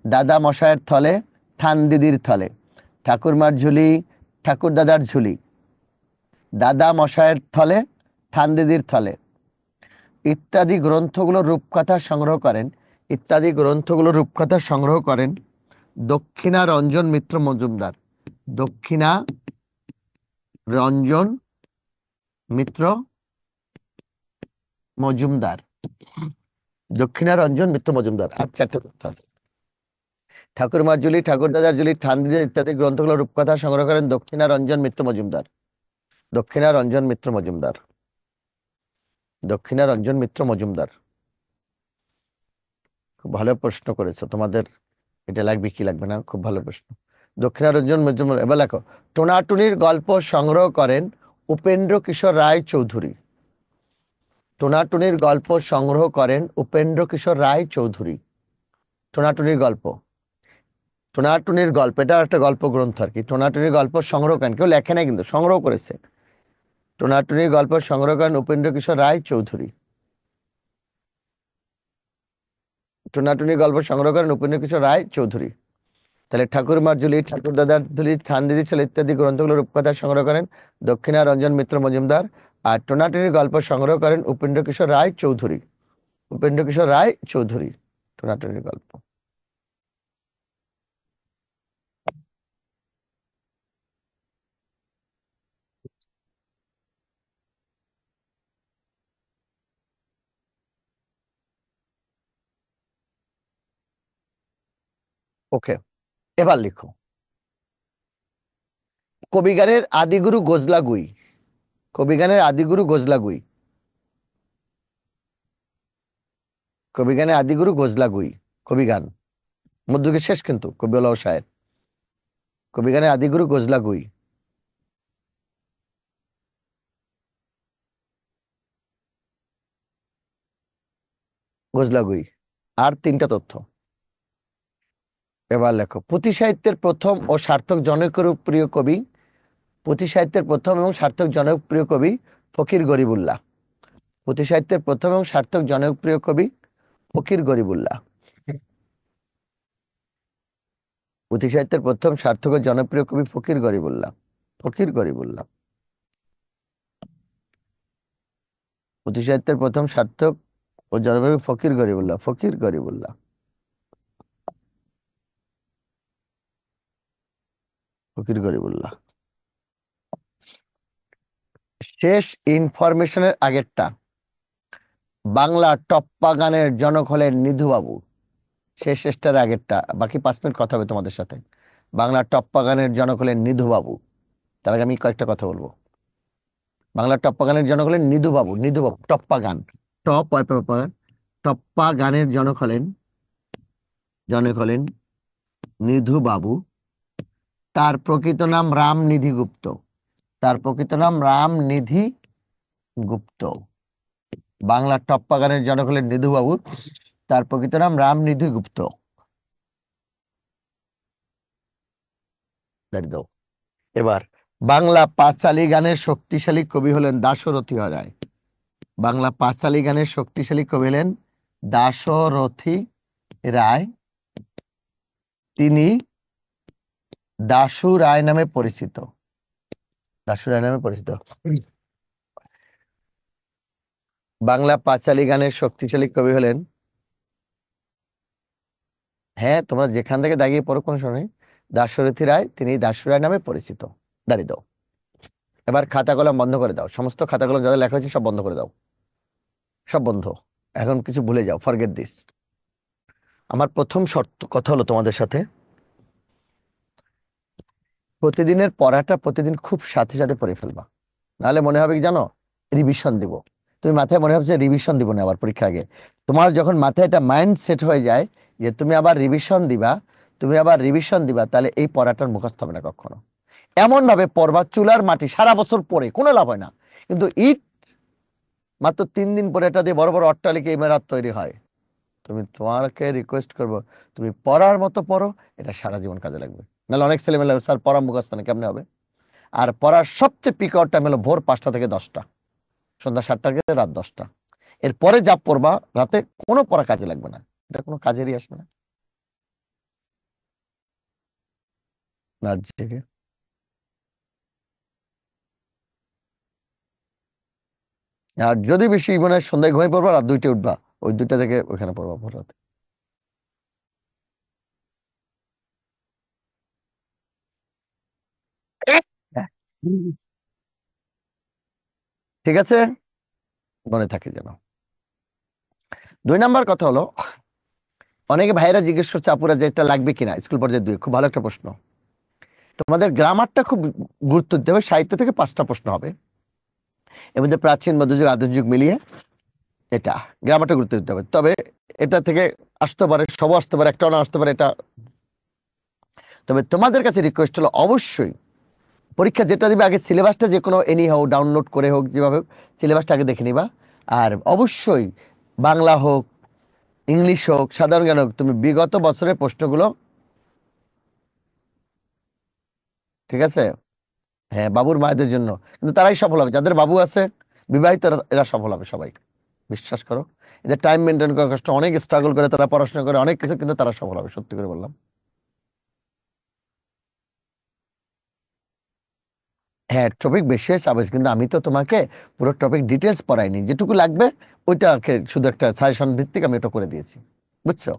দাদা মশায়ের থলে, ঠান দিদির থলে। ঠাকুরমার ঝুলি, ঠাকুর দাদার ঝুলি, দাদা মশায়ের থলে, ঠান দিদির থলে। ইত্যাদি গ্রন্থগুলো রূপকথা সংগ্রহ করেন, ইত্যাদি গ্রন্থগুলো রূপকথা সংগ্রহ করেন দক্ষিণা রঞ্জন মিত্র মজুমদার। দক্ষিণা রঞ্জন মিত্র মজুমদার। দক্ষিণা রঞ্জন মিত্র মজুমদার। আর 4টে তথ্য আছে। ঠাকুরমার ঝুলি, ঠাকুর দাদার ঝুলি, ঠান্দিদের ইত্যাদি গ্রন্থগুলো রূপকথা সংগ্রহ করেন দক্ষিণা রঞ্জন মিত্র মজুমদার। দক্ষিণা রঞ্জন মিত্র মজুমদার। দক্ষিণা রঞ্জন মিত্র মজুমদার। খুব ভালো প্রশ্ন করেছো, তোমাদের এটা লাগবে কি লাগবে না, খুব ভালো প্রশ্ন। দক্ষিণা রঞ্জন মজুমদার। এবার লেখো, টোনাটুনির গল্প সংগ্রহ করেন উপেন্দ্র কিশোর রায় চৌধুরী। টোনাটুনির গল্প সংগ্রহ করেন উপেন্দ্র কিশোর রায় চৌধুরী। টোনাটুনির গল্প, টোনাটুনির গল্প, এটা একটা গল্প গ্রন্থ আর কি। টোনাটুনির গল্প সংগ্রহ করেন, কেউ লেখে নাই কিন্তু সংগ্রহ করেছে। টোনাটুনির গল্প সংগ্রহ করেন উপেন্দ্র কিশোর রায় চৌধুরী। টোনাটুনির গল্প সংগ্রহ করেন উপেন্দ্র কিশোর রায় চৌধুরী। তাহলে ঠাকুরমার ঝুলি, ঠাকুর দাদার ঝুলি, ঠান দিদি ছেলে ইত্যাদি গ্রন্থগুলো রূপকথা সংগ্রহ করেন দক্ষিণা রঞ্জন মিত্র মজুমদার। আর টোনাটুনির গল্প সংগ্রহ করেন উপেন্দ্র কিশোর রায় চৌধুরী। উপেন্দ্র কিশোর রায় চৌধুরী। টোনাটুনির গল্প। ওকে, এবার লিখো, কবিগানের আদিগুরু গোজলাগুই। কবিগানের আদিগুরু গোজলাগুই। কবিগানের আদিগুরু গোজলাগুই। কবিগান মধ্যযুগের শেষ কিন্তু, কবিউল্লাহ শায়ের। কবিগানের আদিগুরু গোজলাগুই। গোজলাগুই। আর 3টা তথ্য। এবার লেখো, পুঁথি সাহিত্যের প্রথম ও সার্থক জনপ্রিয় কবি। পুঁথি সাহিত্যের প্রথম এবং সার্থক জনপ্রিয় কবি ফকির গরিবুল্লাহ। পুঁথি সাহিত্যের প্রথম এবং সার্থক জনপ্রিয় কবি ফকির গরিবুল্লাহ। পুঁথি সাহিত্যের প্রথম সার্থক ও জনপ্রিয় কবি ফকির গরিবুল্লাহ। ফকির গরিবুল্লাহ। পুঁথি সাহিত্যের প্রথম সার্থক ও জনপ্রিয় ফকির গরিবুল্লাহ। ফকির গরিবুল্লাহ। ফকির গরিবুল্লাহ। শেষ ইনফরমেশনের আগেরটা, বাংলা টপ্পা গানের জনক হলেন নিধুবাবু। শেষটার আগেরটা, বাকি 5 মিনিট কথা হবে তোমাদের সাথে। বাংলা টপ্পা গানের জনক হলেন নিধুবাবু। তার আগে আমি কয়েকটা কথা বলবো। বাংলা টপ্পা গানের জনক হলেন নিধুবাবু। নিধুবাবু টপ্পা গান, টপ টপ্পা গানের জনক হলেন নিধুবাবু। তার প্রকৃত নাম রামনিধি গুপ্ত। তার প্রকৃত নাম রামনিধি গুপ্ত। বাংলা টপ্পা গানের জনক হলেন নিধুবাবু, তার প্রকৃত নাম রামনিধি গুপ্ত। দাও। এবার বাংলা পাঁচালী গানের শক্তিশালী কবি হলেন দাশরথী রায়। বাংলা পাঁচালী গানের শক্তিশালী কবি হলেন দাশরথী রায়। তিনি দাশু রায় নামে পরিচিত। দাশু রায় নামে পরিচিত। বাংলা পাঁচালী গানের শক্তিশালী কবি হলেন, হ্যাঁ তোমরা যেখান থেকে দাগিয়ে পড়ো কোনো সময় নেই, দাশরথী রায়, তিনি দাশু রায় নামে পরিচিত। দাঁড়িয়ে দাও। এবার খাতা কলম বন্ধ করে দাও, সমস্ত খাতা কলম যাদের লেখা হয়েছে সব বন্ধ করে দাও, সব বন্ধ। এখন কিছু ভুলে যাও, ফরগেট দিস। আমার প্রথম শর্ত কথা হলো তোমাদের সাথে, প্রতিদিনের পড়াটা প্রতিদিন খুব সাথে সাথে পড়ে ফেলবা, নাহলে মনে হবে কি জানো, রিভিশন দিব। তো তুমি মাথায় মনে হচ্ছে রিভিশন দিব না আবার পরীক্ষার আগে। তোমার যখন মাথায় এটা মাইন্ড সেট হয়ে যায় যে তুমি আবার রিভিশন দিবা, তাহলে এই পড়াটার মুখস্থ হবে না কখনো। এমন ভাবে পড়বা চুলার মাটি সারা বছর পরে কোনো লাভ হয় না, কিন্তু ইট মাত্র 3 দিন পরে এটা দিয়ে বড় বড় অট্টালিকা ইমারত তৈরি হয়। তোমাকে রিকোয়েস্ট করব, তুমি পড়ার মতো পড়ো, এটা সারা জীবন কাজে লাগবে। নাহলে অনেক ছেলেমেলে স্যার পড়া মুখস্থ না কেমনে হবে। আর পড়ার সবচেয়ে পিক আউট টাইম হলো ভোর 5টা থেকে 10টা, সন্ধ্যা 7টা থেকে রাত 10টা। এরপরে যা পড়বা রাতে কোনো পড়া কাজে লাগবে না, এটা কোনো কাজেরই আসবে না। রাত জেগে আর যদি বেশি মানে সন্ধ্যায় ঘুমিয়ে পড়বা, রাত 2টায় উঠবা, ওই 2টা থেকে ওখানে পড়বা ভোর রাতে। হ্যাঁ। ঠিক আছে, মনে থাকে যেন। 2 নাম্বার কথা হলো, অনেকে ভাইরা জিজ্ঞেস করছে আপুরা যে এটা লাগবে কিনা স্কুল পর্যায়ে 2, খুব ভালো একটা প্রশ্ন। তোমাদের গ্রামারটা খুব গুরুত্ব দিতে হবে। সাহিত্য থেকে 5টা প্রশ্ন হবে, এর মধ্যে প্রাচীন, মধ্যযুগ, আধুনিক যুগ মিলিয়ে এটা গ্রামারটা গুরুত্ব দিতে হবে। তবে এটা থেকে আসতে পারে, সব আসতে পারে, একটাও না আসতে পারে এটা। তবে তোমাদের কাছে রিকোয়েস্ট হলো অবশ্যই পরীক্ষা যেটা দিবে আগে সিলেবাসটা যে কোনো এনি হোক ডাউনলোড করে হোক যেভাবে হোক সিলেবাসটা আগে দেখে নিবা। আর অবশ্যই বাংলা হোক, ইংলিশ হোক, সাধারণ জ্ঞান হোক, তুমি বিগত বছরের প্রশ্নগুলো, ঠিক আছে, হ্যাঁ বাবুর মায়েদের জন্য কিন্তু তারাই সফল হবে, যাদের বাবু আছে বিবাহিত এরা সফল হবে সবাই, বিশ্বাস করো। এদের টাইম মেনটেন করা কষ্ট, অনেক স্ট্রাগল করে তারা পড়াশোনা করে অনেক কিছু, কিন্তু তারা সফল হবে, সত্যি করে বললাম। হ্যাঁ টপিক বেশি হয়েছে আবেশ, কিন্তু আমি তো তোমাকে পুরো টপিক ডিটেলস পড়াইনি, যেটুকু লাগবে ওইটাকে শুধু একটা সাজেশন ভিত্তিক আমি ওটা করে দিয়েছি, বুঝছো।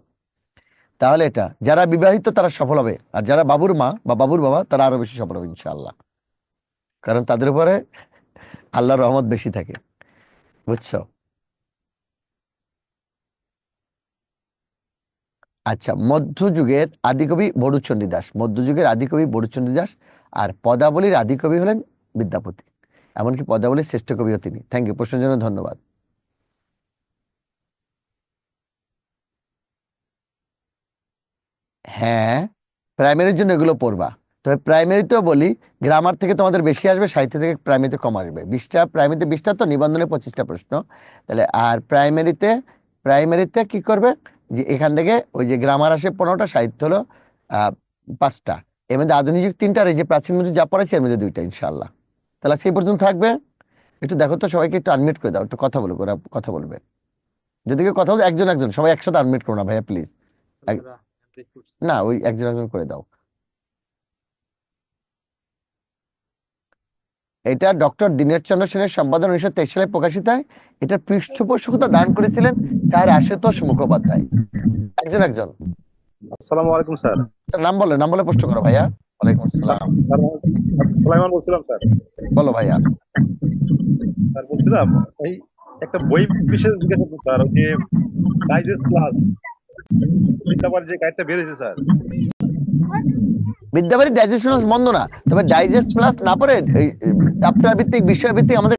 তাহলে এটা যারা বিবাহিত তারা সফল হবে, আর যারা বাবুর মা বা বাবুর বাবা তারা আরো বেশি সফল হবে ইনশাআল্লাহ, কারণ তাদের উপরে আল্লাহর রহমত বেশি থাকে, বুঝছো। আচ্ছা, মধ্যযুগের আদিকবি বড়ুচণ্ডী দাস, আর পদাবলীর আদিকবি হলেন বিদ্যাপতি, এমনকি পদাবলীর শ্রেষ্ঠ কবিও তিনি। থ্যাংক ইউ, প্রশ্নের জন্য ধন্যবাদ। হ্যাঁ, প্রাইমারির জন্য এগুলো পড়বা। তবে প্রাইমারিতেও বলি, গ্রামার থেকে তোমাদের বেশি আসবে, সাহিত্য থেকে প্রাইমারিতে কম আসবে। 20টা প্রাইমারিতে, 20টা তো নিবন্ধনে 25টা প্রশ্ন। তাহলে আর প্রাইমারিতে কি করবে, যে এখান থেকে ওই যে গ্রামার আসে 15টা, সাহিত্য হলো 5টা, এর মধ্যে আধুনিক যুগ 3টা, আর এই যে প্রাচীন মধ্যে যা পড়াচ্ছি এর মধ্যে 2টা ইনশাল্লাহ। তাহলে সেই পর্যন্ত থাকবে। একটু দেখো তো সবাইকে একটু আনমিউট করে দাও, একটু কথা বলবো, ওরা কথা বলবে। যদি কেউ কথা বলবে একজন একজন, সবাই একসাথে আনমিউট করো না ভাইয়া প্লিজ। না, ওই একজন একজন করে দাও। এটা ডক্টর দীনেশচন্দ্র সেনের সম্পাদনা 1923 সালে প্রকাশিত হয়। এটার পৃষ্ঠপোষকতা দান করেছিলেন স্যার আশুতোষ মুখোপাধ্যায়। একজন একজন আসসালামু আলাইকুম স্যার। তার নাম বলে প্রশ্ন করো ভাইয়া। ওয়ালাইকুম স্যার, আসসালাম। সুলাইমান বলছিলাম স্যার। বলো ভাইয়া। স্যার বলছিলাম এই একটা বই বিশেষ জিজ্ঞাসা করতে স্যার, ওই যে ডাইজেস্ট ক্লাস বিদ্যাবার যে গাইডটা বের হয়েছে স্যার। বিদ্যাবাড়ি ডাইজেস্ট মন্দ না, তবে ডাইজেস্ট প্লাস না পড়ে চ্যাপ্টার ভিত্তিক বিষয় ভিত্তিক আমাদের